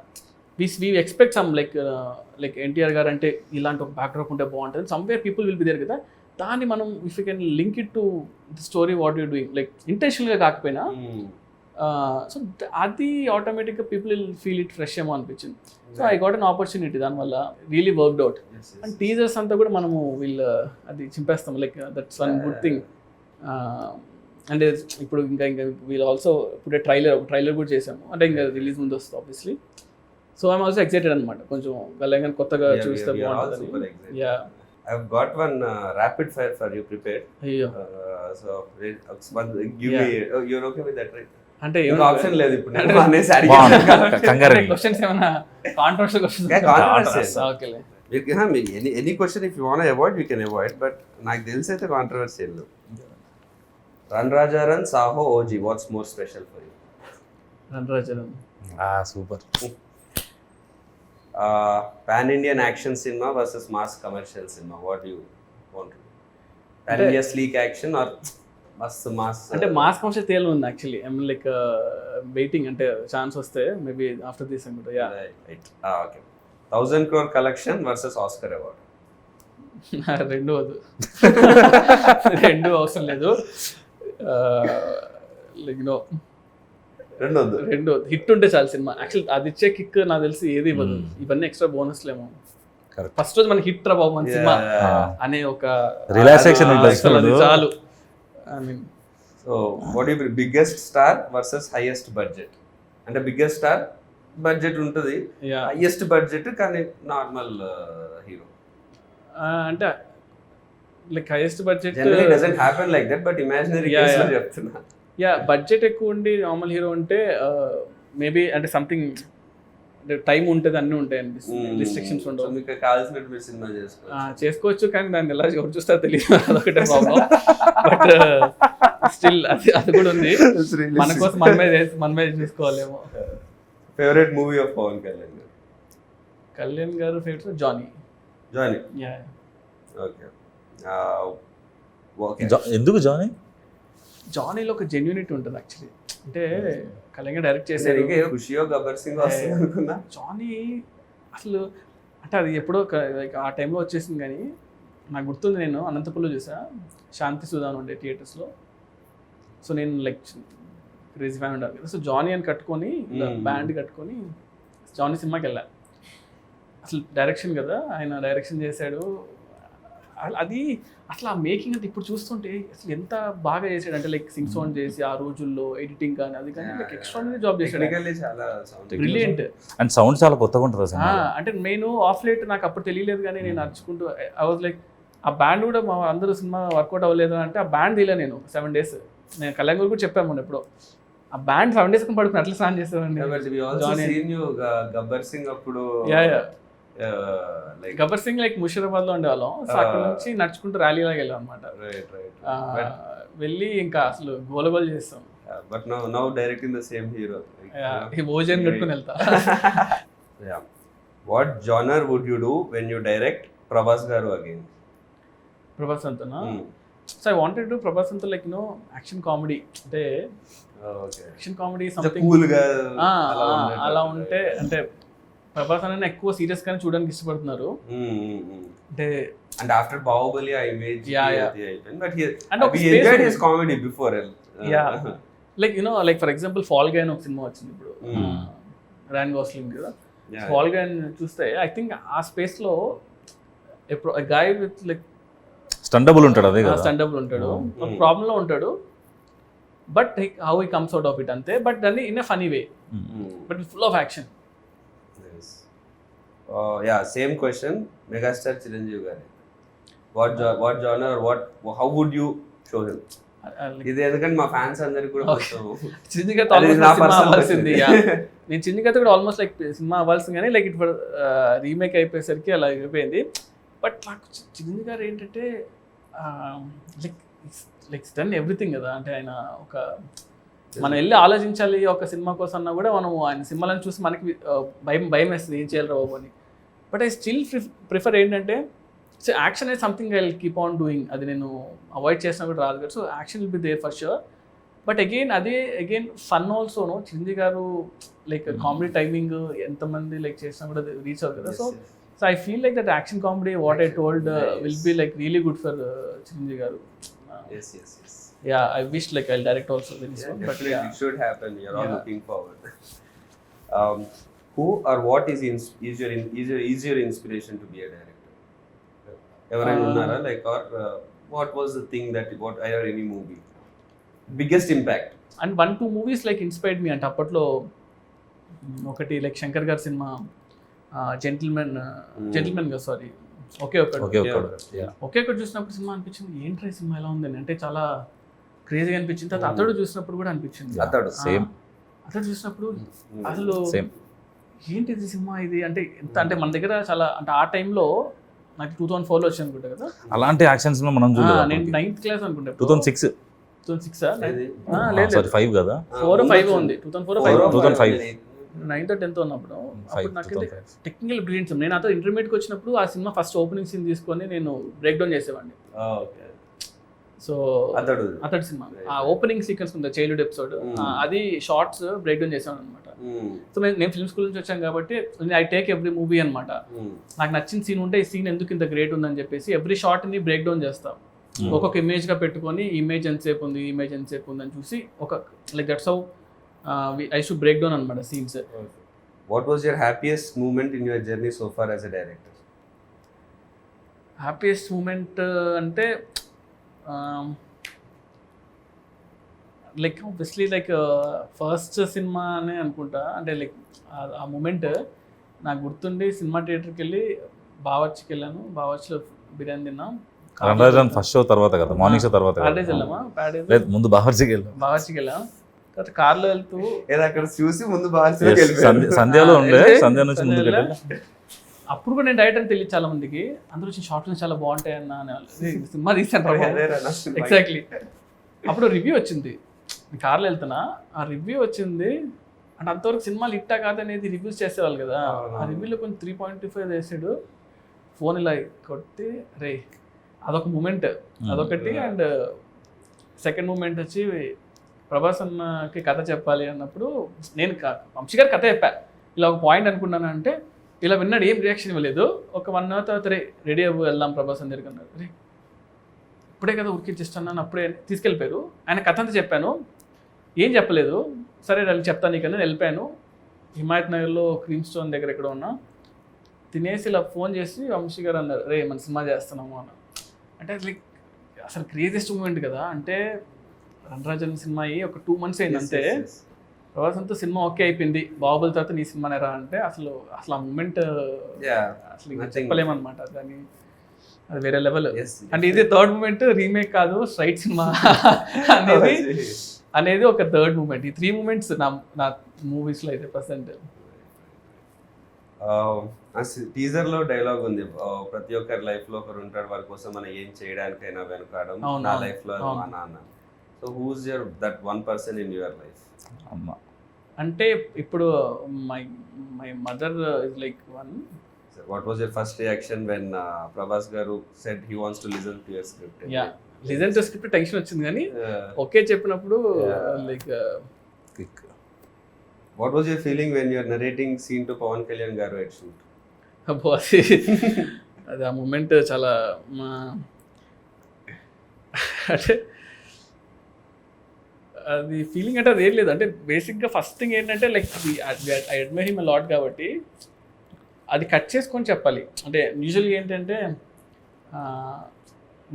We expect some like NTR garu అంటే ఇలాంటి ఒక బ్యాక్డ్రాప్ ఉంటే బాగుంటుంది. Somewhere people will be there కదా. దాన్ని మనం if you can link it to the story what you doing like ఇంటెన్షనల్గా కాకపోయినా సో అది ఆటోమేటిక్గా people will feel it fresh ఏమో అనిపించింది. So I got an opportunity, దానివల్ల really worked out. And teasers అంతా కూడా మనము అది చింపేస్తాం like that's one good thing. అంటే ఇప్పుడు ఇంకా వీళ్ళు ఆల్సో ఇప్పుడే ట్రైలర్ కూడా చేసాము, అంటే ఇంకా రిలీజ్ ముందు వస్తుంది obviously. So I'm also excited అనమాట, కొంచెం కళ్యాణ్ కొత్తగా చూస్తే super బాగుంటుంది. excited. Yeah I've got one rapid fire for you prepared. అయ్యో So give me. You're okay with that, right? అంటే ఇంకా ఆప్షన్ లేదు ఇప్పుడు నేను అంటే- అనేసి బాగుంది. అడిగాను. కంగారు క్వశ్చన్స్ ఏమైనా కాంట్రవర్షియల్ క్వశ్చన్స్? Yeah, controversial. ఓకేలే. Any question if you want to avoid, we can avoid. But నాకు తెలిసి అయితే controversial. Run Raja run, Saaho, OG, what's more special for you? రణరాజన్. సూపర్. పాన్ ఇండియన్ యాక్షన్ సినిమా వర్సెస్ మాస్ కమర్షియల్ సినిమా, what you want? Pan India sleek action or మస్త్ mass? అంటే mass commercial తేలు ఉంది actually. I mean like waiting, అంటే chance వస్తే maybe after this అనుకుంటా. Yeah right. Okay. 1000 crore collection versus Oscar award. రెండు వద్దు, రెండు అవసరం లేదు. లైక్ నో, రెండు వద్దు. రెండు హిట్ ఉంటే చాలు సినిమా. యాక్చువల్ అది ఇచ్చే కిక్ నాకు తెలిసి ఏది ఇవ్వదు. ఇవన్నీ ఎక్స్ట్రా బోనస్లేమో. Correct. ఫస్ట్ రోజు మనకి హిట్ రా బాబు మన సినిమా అనే ఒక రిలాక్సేషన్ అసలు అది చాలు. I mean so what you biggest star versus highest budget? అంటే బిగ్గెస్ట్ స్టార్ బడ్జెట్ ఉంటుంది, యా హైయెస్ట్ బడ్జెట్ కానీ నార్మల్ హీరో. అంటే like highest budget generally doesn't happen like that, but imaginary Yeah, case లో yeah. చెప్తున్నా. Yeah budget ఎక్కువ ఉండి normal hero ఉంటే maybe అంటే సంథింగ్ టైం ఉంటుంది, అన్నీ ఉంటాయి అనిపిస్తుంది, రిస్ట్రిక్షన్స్ సో ఉండవు. మీకు కావాల్సినట్టు మీరు సినిమా చేసుకోవచ్చు. చేసుకోవచ్చు కానీ దాన్ని ఎలా ఎవరు చూస్తారో తెలియదు, అదొకటే ప్రాబ్లం. బట్ స్టిల్ అది కూడా ఉంది. మన కోసం మనమే చూసుకోవాలేమో. Favourite movie of Pawan Kalyan garu? Kalyan garu favourite Johnny. Johnny. Yeah okay. Okay. ఎందుకు జానీ? జానీలో ఒక జెన్యూనిటీ ఉంటుంది యాక్చువల్లీ. అంటే కళ్యాణ్ గారు డైరెక్ట్ చేశారు. ఇంకా ఖుషియో గబ్బర్ సింగ్ వస్తుంది అనుకున్నా. జానీ అసలు అంటే అది ఎప్పుడో లైక్ ఆ టైంలో వచ్చేసింది, కానీ నాకు గుర్తుంది నేను అనంతపురంలో చూసా, శాంతి సుధాన్ ఉండే థియేటర్స్లో. సో నేను లైక్ క్రేజీ ఫ్యాన్ ఉండాలి కదా. సో జానీ అని కట్టుకొని బ్యాండ్ కట్టుకొని జానీ సినిమాకి వెళ్ళా. అసలు డైరెక్షన్ కదా, ఆయన డైరెక్షన్ చేశాడు. అది అసలు ఆ మేకింగ్ అంటే ఇప్పుడు చూస్తుంటే అసలు ఎంత బాగా చేశాడు అంటే లైక్ సింగ్ సౌండ్ చేసి ఆ రోజుల్లో ఎడిటింగ్ కానీ అది కానీ లైక్ ఎక్స్ట్రాడినరీ జాబ్ చేశాడు. టెక్నికల్లీ చాలా బ్రిలియంట్. అండ్ సౌండ్ చాలా కొత్తగా ఉంటుంది అసలు. అంటే నేను ఆఫ్ లైట్ నాకు అప్పుడు తెలియలేదు, కానీ నేను నడుచుకుంటూ ఐ వాజ్ లైక్ ఆ బ్యాండ్ కూడా మా అందరూ సినిమా వర్కౌట్ అవ్వలేదు అంటే ఆ బ్యాండ్ తీయలే నేను 7 days. నేను కళ్యాణ్ గారు కూడా చెప్పాము ఎప్పుడో, ఆ బ్యాండ్ 7 days పడుకుని అట్లా స్నాన్ చేసేవాడిని. గబ్బర్ సింగ్ అప్పుడు గబ్బర్ సింగ్ లైక్ ముషీరాబాద్ లో ఉండేవాళ్ళం. సో అక్కడ నుంచి నడుచుకుంటూ ర్యాలీ లాగా వెళ్ళాం అనమాట. వెళ్ళి ఇంకా అసలు గోలగోలు చేస్తాం. But now directing the same hero. భోజనం కట్టుకుని వెళ్తా. What genre would you do when you direct Prabhas garu again? Prabhas అంతనా? So I wanted to Prabhas అంతా లైక్ నో యాక్షన్ కామెడీ, అంటే యాక్షన్ కామెడీ సంథింగ్ కూల్ గా అలా ఉంటే. అంటే ప్రభాస్ అనే ఎక్కువ సీరియస్ గానే చూడడానికి ఇష్టపడుతున్నారు. అంటే ఆఫ్టర్ బాహుబలి ఆ ఇమేజ్ బట్ అంటే ఒక we enjoyed his comedy before. Like you know like for example Fall Guy అని ఒక సినిమా వచ్చింది ఇప్పుడు, ర్యాన్ గోస్లింగ్ కదా. ఫాల్ గై చూస్తే ఐ థింక్ ఆ స్పేస్ లో ఎప్పుడు గాయ్ విత్ లైక్ స్టండబుల్ ఉంటాడు, అదే కదా, స్టండబుల్ ఉంటాడు, ఒక ప్రాబ్లం లో ఉంటాడు, but how he comes out of it అంతే. బట్ దాన్ని in a funny way, but full of action. Same question megastar Chiranjeevi గారి, what genre, how would you show him? ఇది ఎందుకంటే మా ఫ్యాన్స్ అందరికి కూడా చిరంజీవి అవ్వాల్సింది. నేను చిరంజీవి కూడా ఆల్మోస్ట్ లైక్ సినిమా అవ్వాల్సింది, కానీ లైక్ ఇప్పుడు రీమేక్ అయిపోయేసరికి అలా అయిపోయింది. బట్ నాకు చిరంజీవి గారు ఏంటంటే లైక్ డన్ ఎవ్రీథింగ్ కదా. అంటే ఆయన ఒక మనం వెళ్ళి ఆలోచించాలి ఒక సినిమా కోసం అన్నా కూడా మనం ఆయన సినిమాలను చూసి మనకి భయం వేస్తుంది, ఏం చేయాలి బాబు అని. బట్ ఐ స్టిల్ ప్రిఫర్ ఏంటంటే సో యాక్షన్ అనేది something I will keep on doing. అది నేను అవాయిడ్ చేసినా కూడా రాదు కదా. So action will be there for sure. But again fun ఆల్సోను. Chiranjeevi garu like comedy timing ఎంతమంది లైక్ చేసినా కూడా రీచ్ అవుతుంది కదా. So I feel like that action comedy what I told will be like really good for Chiranjeevi garu. Yeah, I wish like I'll direct also very soon. But yeah, it should happen. You're all looking forward. Who or what is your inspiration to be a director? Ever unnara like or what was the thing that what any movie? Biggest impact? And 1-2 movies like inspired me అంటే అప్పట్లో ఒకటి like Shankar గారి cinema gentlemen గా sorry ఒకే ఒకటి చూసినప్పుడు cinema అనిపించింది ఏంట్రా ఈ సినిమా ఎలా ఉందని, అంటే చాలా క్రేజీగా అనిపించింది. తర్వాత అతడు చూసినప్పుడు కూడా అనిపించింది. అతడు చూసినప్పుడు అసలు ఏంటిది సినిమా ఇది అంటే ఎంత అంటే మన దగ్గర చాలా అంటే ఆ టైంలో నాకు 2004లో వచ్చి అనుకుంటా కదా అలాంటి యాక్షన్స్ మనం నేను 9th క్లాస్ అనుకుంటా. 2006 లేదు 5 కదా 4 5 ఉంది 2005 9th 10th ఉన్నప్పుడు. అప్పుడు నాకు టెక్నికల్ బ్రిలియన్స్. నేను అతను ఇంటర్మీడియట్కి వచ్చినప్పుడు ఆ సినిమా ఫస్ట్ ఓపెనింగ్ సీన్ తీసుకొని నేను బ్రేక్ డౌన్ చేసేవాడిని. సో అతడు సినిమా ఆ ఓపెనింగ్ సీక్వెన్స్ ఉంది చైల్డ్హుడ్ ఎపిసోడ్, అది షార్ట్స్ బ్రేక్ డౌన్ చేశాను అనమాట. సో నేను ఫిల్మ్ స్కూల్ నుంచి వచ్చాను కాబట్టి ఐ టేక్ ఎవ్రీ మూవీ అనమాట. నాకు నచ్చిన సీన్ ఉంటే ఈ సీన్ ఎందుకు ఇంత గ్రేట్ ఉందని చెప్పేసి ఎవ్రీ షార్ట్ని బ్రేక్ డౌన్ చేస్తాం. ఒక్కొక్క ఇమేజ్గా పెట్టుకొని ఇమేజ్ ఎంతసేపు ఉంది ఇమేజ్ ఎంతసేపు ఉంది అని చూసి ఒక like that's how I should break down అనమాట scenes. What was your happiest moment in your journey so far as a director? Happiest moment అంటే లైక్ ఆబ్వియస్లీ లైక్ ఫస్ట్ సినిమా అనే అనుకుంటా. అంటే లైక్ ఆ మూమెంట్ నాకు గుర్తుండి సినిమా థియేటర్కి వెళ్ళి బావర్చికి వెళ్ళాను. బావర్చిలో బిర్యానీ తిన్నాం. ఫస్ట్ షో తర్వాత కదా మార్నింగ్ షో తర్వాత ప్యాడేజ్ వెళ్ళామా? ప్యాడేజ్ ముందు బావర్చికి వెళ్ళాం. తర్వాత కార్లో వెళ్తూ అక్కడ చూసి ముందు సంధ్యలో ఉండే సంధ్య నుంచి ముందుకు అప్పుడు కూడా నేను డైరెక్ట్ అని తెలియదు చాలా మందికి. అందరూ వచ్చిన షార్ట్స్ చాలా బాగుంటాయి అన్న సినిమా తీసాను. ఎగ్జాక్ట్లీ అప్పుడు రివ్యూ వచ్చింది. కార్లో వెళ్తున్నా ఆ రివ్యూ వచ్చింది అంటే అంతవరకు సినిమాలు ఇట్టా కాదనేది రివ్యూస్ చేసేవాళ్ళు కదా. ఆ రివ్యూలో కొంచెం 3.25 వేసాడు. ఫోన్ ఇలా కొట్టి రే అదొక మూమెంట్ అదొకటి. అండ్ సెకండ్ మూమెంట్ వచ్చి ప్రభాస్ అన్నకి కథ చెప్పాలి అన్నప్పుడు నేను వంశీ గారి కథ చెప్పా. ఇలా ఒక పాయింట్ అనుకున్నాను అంటే ఇలా విన్నాడు, ఏం రియాక్షన్ ఇవ్వలేదు. ఒక 1 hour తర్వాత రెడీ అవ్వు వెళ్దాం ప్రభాస్ అని దగ్గరికి అన్నారు. రే ఇప్పుడే కదా ఉరికిచ్చిస్తున్నాను అప్పుడే తీసుకెళ్ళిపోయారు. ఆయన కథ అంతా చెప్పాను, ఏం చెప్పలేదు. సరే వెళ్ళి చెప్తాను నీకన్నా వెళ్ళిపోయాను. హిమాయత్ నగర్లో క్రీమ్ స్టోన్ దగ్గర ఎక్కడ ఉన్నా తినేసి ఇలా ఫోన్ చేసి వంశీ గారు అన్నారు రే మన సినిమా చేస్తున్నాము అన్న. అంటే లైక్ అసలు క్రేజియస్ట్ మూమెంట్ కదా. అంటే రణరాజన్ సినిమా అయ్యి ఒక 2 months అయింది అంతే. ప్రభాస్ అంతా సినిమా ఓకే అయిపోయింది, బాహుబలి తర్వాత నీ సినిమా నేరా అంటే అసలు ఆ మూమెంట్ అసలు చెప్పలేమన్నమాట. దాన్ని అది వేరే లెవెల్. అంటే ఇది థర్డ్ మూమెంట్, రీమేక్ కాదు స్ట్రైట్ సినిమా అనేది ఒక థర్డ్ మూమెంట్. ఈ 3 moments నా మూవీస్లో అయితే ప్రజెంట్. టీజర్ లో డైలాగ్ ఉంది, ప్రతి ఒక్కరి లైఫ్ లో ఒకరు ఉంటాడు వారి కోసం మనం ఏం చేయడానికైనా వెనుకాడం, నా లైఫ్ లో మా నాన్న. So who's your that one person in your life? అమ్మ అంటే ఇప్పుడు my mother is like one. What was your first reaction when Prabhas garu said he wants to listen to your script? Yeah, listen to script tension వచ్చింది కానీ okay చెప్పినప్పుడు like what was your feeling when you are narrating scene to Pawan Kalyan garu at shoot? అబ్బో అది ఆ moment చాలా అంటే అది feeling అంటే అది ఏం లేదు. అంటే బేసిక్గా ఫస్ట్ థింగ్ ఏంటంటే like I admire him lot కాబట్టి అది కట్ చేసుకొని చెప్పాలి. అంటే యూజువల్గా ఏంటంటే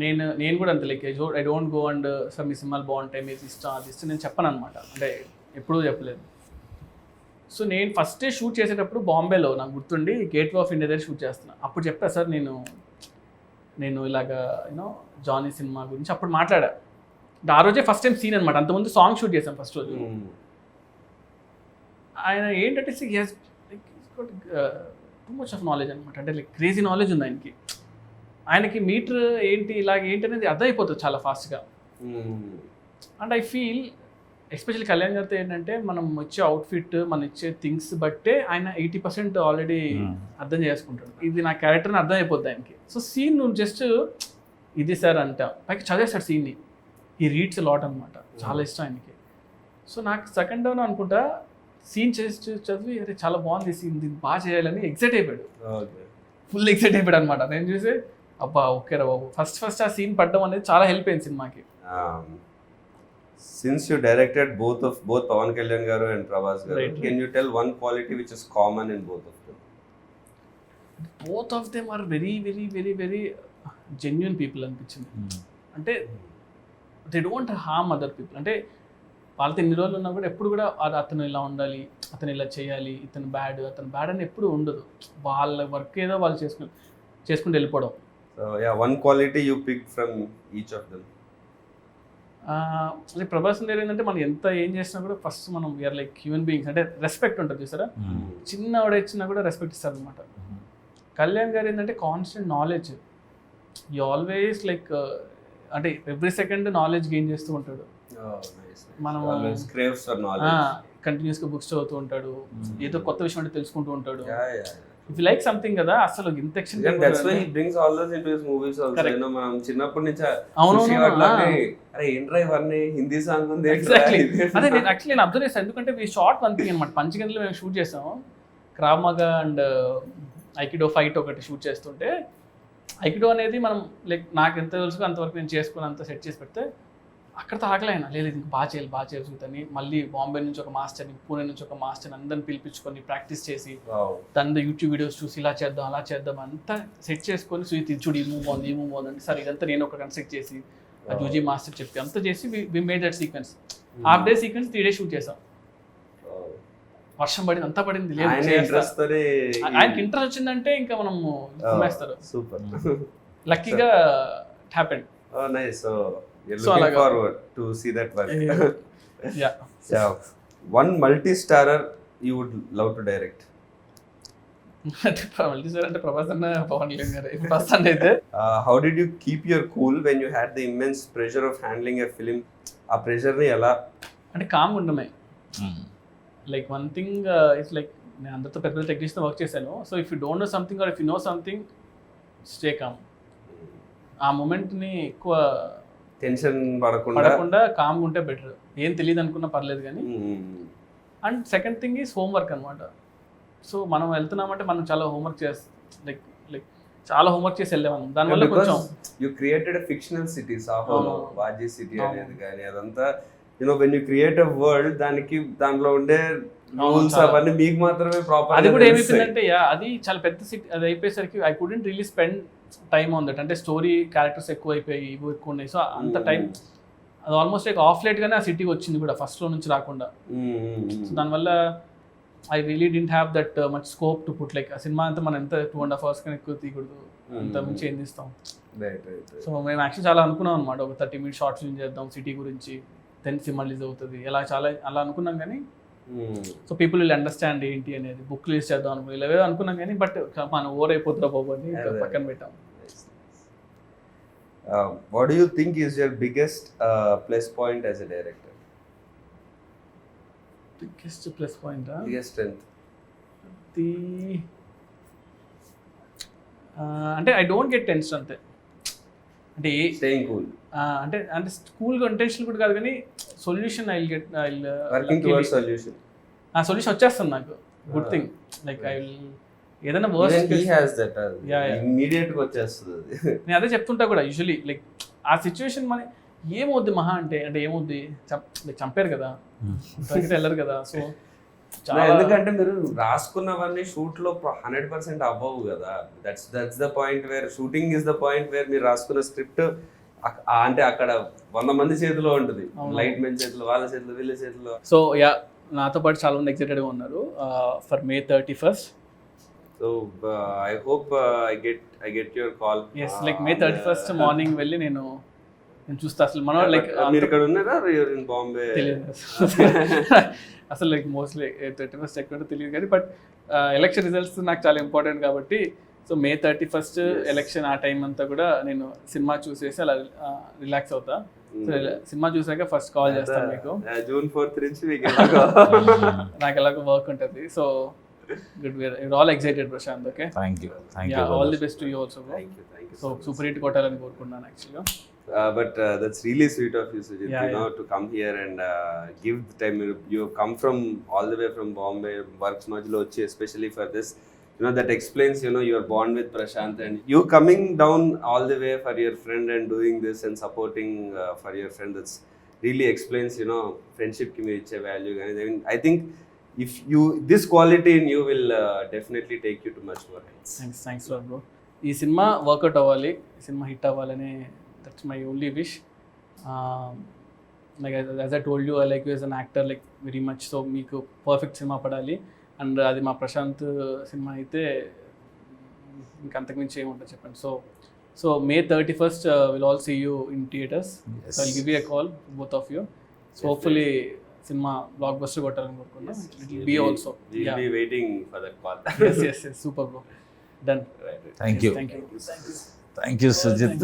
నేను కూడా అంతే like I don't go and sir మీ సినిమాలు బాగుంటాయి మీరు ఇష్టం అది ఇష్టం నేను చెప్పను అనమాట. అంటే ఎప్పుడూ చెప్పలేదు. సో నేను ఫస్ట్ డే షూట్ చేసేటప్పుడు బాంబేలో నాకు గుర్తుండి గేట్వే ఆఫ్ ఇండియా దగ్గర షూట్ చేస్తున్నాను. అప్పుడు చెప్పా సార్ నేను ఇలాగా యూనో జానీ సినిమా గురించి అప్పుడు మాట్లాడా. ఆ రోజే ఫస్ట్ టైం సీన్ అనమాట. అంతకుముందు సాంగ్ షూట్ చేశాను ఫస్ట్ రోజు. ఆయన ఏంటంటే టూ మచ్ ఆఫ్ నాలెడ్జ్ అనమాట. అంటే లైక్ క్రేజీ నాలెడ్జ్ ఉంది ఆయనకి. ఆయనకి మీటర్ ఏంటి ఇలాగ ఏంటి అనేది అర్థమైపోతుంది చాలా ఫాస్ట్గా. And I feel especially Kalyan గారితో ఏంటంటే మనం ఇచ్చే అవుట్ఫిట్ మనం ఇచ్చే థింగ్స్ బట్టే ఆయన 80% ఆల్రెడీ అర్థం చేసుకుంటాడు. ఇది నా క్యారెక్టర్ని అర్థం అయిపోద్ది ఆయనకి. సో సీన్ నువ్వు జస్ట్ ఇది సార్ అంటా పైకి చదివేస్తాడు సీన్ని. ఈ రీడ్స్ లాట్ అనమాట, చాలా ఇష్టం ఆయనకి. సో నాకు సెకండ్ డౌన్ అనుకుంటా సీన్ చేసి చదివి అరే చాలా బాగుంది సీన్, దీన్ని బాగా చేయాలని ఎక్సైట్ అయిపోయాడు. ఫుల్ ఎక్సైట్ అయిపోయాడు అనమాట. నేను చూసి అబ్బా ఓకే రా బాబు ఫస్ట్ ఆ సీన్ పడడం అనేది చాలా హెల్ప్ అయింది సినిమాకి. Since you directed both Pawan Kalyan garu and Prabhas garu, right. Can you tell one quality which is common in both of them? Both of them are very very very very genuine people అనిపించింది. అంటే they don't harm other people. అంటే వాళ్ళతో ఎన్ని రోజులు ఉన్నా కూడా ఎప్పుడు కూడా అతను ఇలా ఉండాలి, అతను ఇలా చేయాలి, అతను బ్యాడ్ అని ఎప్పుడు ఉండదు. వాళ్ళ వర్క్ ఏదో వాళ్ళు చేసుకుంటూ వెళ్ళిపోవడం. So yeah, one quality you picked from each of them. అంటే ప్రభాస్ దగ్గర ఏంటంటే మనం ఎంత ఏం చేసినా కూడా ఫస్ట్ మనం వీఆర్ లైక్ హ్యూమన్ బీయింగ్స్. అంటే రెస్పెక్ట్ ఉంటుంది చూసారా, చిన్న ఇచ్చినా కూడా రెస్పెక్ట్ ఇస్తారు అనమాట. కళ్యాణ్ గారు ఏంటంటే constant knowledge, you always like అంటే ఎవ్రీ సెకండ్ నాలెడ్జ్ గెయిన్ చేస్తూ ఉంటాడు. Oh, nice. మనం Always craves for knowledge. కంటిన్యూస్గా బుక్స్ చదువుతూ ఉంటాడు, ఏదో కొత్త విషయం అంటే తెలుసుకుంటూ ఉంటాడు. Yeah. If you like something కదా అసలు ఇంత ఎక్షన్. Yeah, that's why he brings all those into his movies also. Correct. You know, మనం చిన్నప్పటి నుంచి అవును, అరే ఏంట్రా ఇవన్నీ హిందీ సాంగ్ ఉంది. ఎగ్జాక్ట్లీ అదే నేను యాక్చువల్లీ నేను అబ్జర్వ్ చేస్తాను. ఎందుకంటే వీ షార్ట్ వన్ థింగ్ అనమాట. పంచగంటలో మేము షూట్ చేసాము, క్రావ్ మగా అండ్ ఐకిడో ఫైట్ ఒకటి షూట్ చేస్తుంటే, ఐకిడో అనేది మనం లైక్ నాకు ఎంత తెలుసు అంతవరకు నేను చేసుకుని అంత సెట్ చేసి పెడితే అక్కడితో ఆగలేనా, లేదు ఇంకా బాగా చేయాలి చూద్దని మళ్ళీ బాంబే నుంచి ఒక మాస్టర్ని, పూణే నుంచి ఒక మాస్టర్ని అందరిని పిలిపించుకొని ప్రాక్టీస్ చేసి దాని యూట్యూబ్ వీడియోస్ చూసి ఇలా చేద్దాం అలా చేద్దాం అంతా సెట్ చేసుకొని చూడు ఈ మూవ్ బాగుంది అంటే సరే ఇదంతా నేను ఒక కన్స్ట్రక్ట్ చేసి ఆ జూజీ మాస్టర్ చెప్పి అంతా చేసి we made that sequence. Half day sequence 3 days shoot చేసాం. వర్షం పడింది, అంతా పడింది, లేదు ఆయనకి ఇంట్రెస్ట్ వచ్చిందంటే ఇంకా మనం వేస్తారు. సూపర్, లక్కీగా it happened. Oh nice. So you're looking forward to see that work. Yeah. So one multi-starrer you would love to direct. అంటే ప్రభాస్ అన్న, పవన్ కళ్యాణ్ గారు ఫస్ట్ అండ్ అయితే. How did you keep your cool when you had the immense pressure of handling a film? ఆ pressure ని ఎలా అంటే కామ్గా ఉండమే. Like one thing it's like నేను అందరితో పెద్ద టెక్నీషియన్ వర్క్ చేశాను. So if you don't know something or if you know something, stay calm. ఆ మూమెంట్ని ఎక్కువ టెన్షన్ పడకుండా కామ్గా ఉంటే బెటర్. ఏం తెలియదు అనుకున్నా పర్లేదు కానీ. And second thing is homework అనమాట. సో మనం వెళ్తున్నామంటే మనం చాలా హోంవర్క్ లైక్ చాలా హోంవర్క్ చేసి వెళ్ళేవాళ్ళం. దానివల్ల కొంచెం యూ క్రియేటెడ్ ఫిక్షనల్ సిటీస్, వాజీ సిటీ అనేది కానీ అదంతా you know when you create a world, దాంట్లో ఉండే రూల్స్ అవన్నీ మీకు మాత్రమే ప్రాపర్. అది కూడా ఏమైపోయిందంటే అది చాలా పెద్ద సిటీ. అది అయిపోయేసరికి I couldn't really spend time on that. అంటే స్టోరీ క్యారెక్టర్స్ ఎక్కువ అయిపోయి ఇవి ఎక్కువ ఉన్నాయి. సో అంత టైం అది ఆల్మోస్ట్ లైక్ ఆఫ్ లేట్గానే ఆ సిటీకి వచ్చింది కూడా, ఫస్ట్లో నుంచి రాకుండా. సో దానివల్ల I really didn't have that much scope to put like ఆ సినిమా అంతా మనం ఎంత 2.5 hours కన్నా ఎక్కువ తీయకూడదు, అంత మించి ఏం తీస్తాం. సో మేము యాక్చువల్లీ చాలా అనుకున్నాం అనమాట, ఒక 30 minutes షార్ట్ ఫిల్మ్ చేద్దాం సిటీ గురించి, దెన్ సినిమా రిలీజ్ అవుతుంది అలా అనుకున్నాం. కానీ సో పీపుల్ విల్ అండర్స్టాండ్ ఏంటి అనేది, బుక్ రిలీజ్ చేద్దాం అనుకున్నాం, ఇలా అనుకున్నాం కానీ బట్ మనం ఓవర్ అయిపోతుందా బాబు అని పక్కన పెట్టాం. What do you think is your biggest plus point as a director? Biggest plus point, biggest strength? అంటే ఐ డోంట్ గెట్ టెన్షన్ అంతే. అంటే స్టేయింగ్ కూల్, అంటే కూల్గా టెన్షన్ కూడా కాదు కానీ సొల్యూషన్ వర్కింగ్ టువర్డ్స్ సొల్యూషన్. ఆ సొల్యూషన్ వచ్చేస్తుంది నాకు, good thing. Like I will ఏదైనా వర్స్ట్ ఇమీడియట్ గా వచ్చేస్తుంది. నేను అదే చెప్తుంటా కూడా యూజువలీ, లైక్ ఆ సిచ్యువేషన్ మన ఏమవుద్ది మహా అంటే ఏమవుద్ది, చంపారు కదా, వెళ్ళరు కదా. సో ఎందుకంటే మీరు రాసుకున్నవన్నీ షూట్ లో 100% అవ్వవు కదా. That's the point where shooting is the point where మీరు రాసుకున్న స్క్రిప్ట్ అంటే అక్కడ 100 మంది చేతిలో ఉంటుంది, లైట్ మెన్ చేతిలో, వాళ్ళ చేతిలో, వీళ్ళ చేతిలో. సో నాతో పాటు చాలా మంది ఎక్సైటెడ్గా ఉన్నారు for May 31st. So I hope I get your call. Yes, like May 31st morning వెళ్ళి నేను చూస్తా. అసలు మన లైక్ మీరు ఇక్కడ ఉన్నారా, you're in Bombay? తెలియదు అసలు లైక్ మోస్ట్లీ 31st ఎక్కడ తెలియదు కానీ బట్ ఎలక్షన్ రిజల్ట్స్ నాకు చాలా ఇంపార్టెంట్ కాబట్టి. సో May 31st ఎలక్షన్ ఆ టైం అంతా కూడా నేను సినిమా చూసేసి అలా రిలాక్స్ అవుతా. సో సినిమా చూసాక ఫస్ట్ కాల్ చేస్తాను మీకు. June 4th నుంచి నాకు ఎలాగో వర్క్ ఉంటుంది. So good, we're all excited Prashant. Okay, thank you all the best to you also. Thank you so super hit kotalani korukunnan actually. But that's really sweet of you, Sujit, to come here and give the time. You have come from all the way from Bombay, works majlo vachi especially for this. That explains, you are born with Prashant, and you coming down all the way for your friend and doing this and supporting for your friend. That's really explains, friendship ki meer iche value. I think if this quality in you will definitely take you to much more heights. Thanks a lot, bro. ఈ సినిమా workout అవ్వాలి, ఈ సినిమా hit అవ్వాలని, that's my only wish. Like as I told you I like you as an actor like very much. So మీకు perfect సినిమా పడాలి, and అది మా ప్రశాంత్ సినిమా అయితే ఇంకంతకుమించి ఏముంటుంది చెప్పండి. So May 31st will all see you in theatres. So I'll give you a call both of you. So hopefully సినిమా బ్లాక్ బస్టర్ కొట్టాలని కోరుకున్నాం. It will be also. We'll be waiting for that call. yes, super bro. Done. Thank you thank you. Thank you Sujith.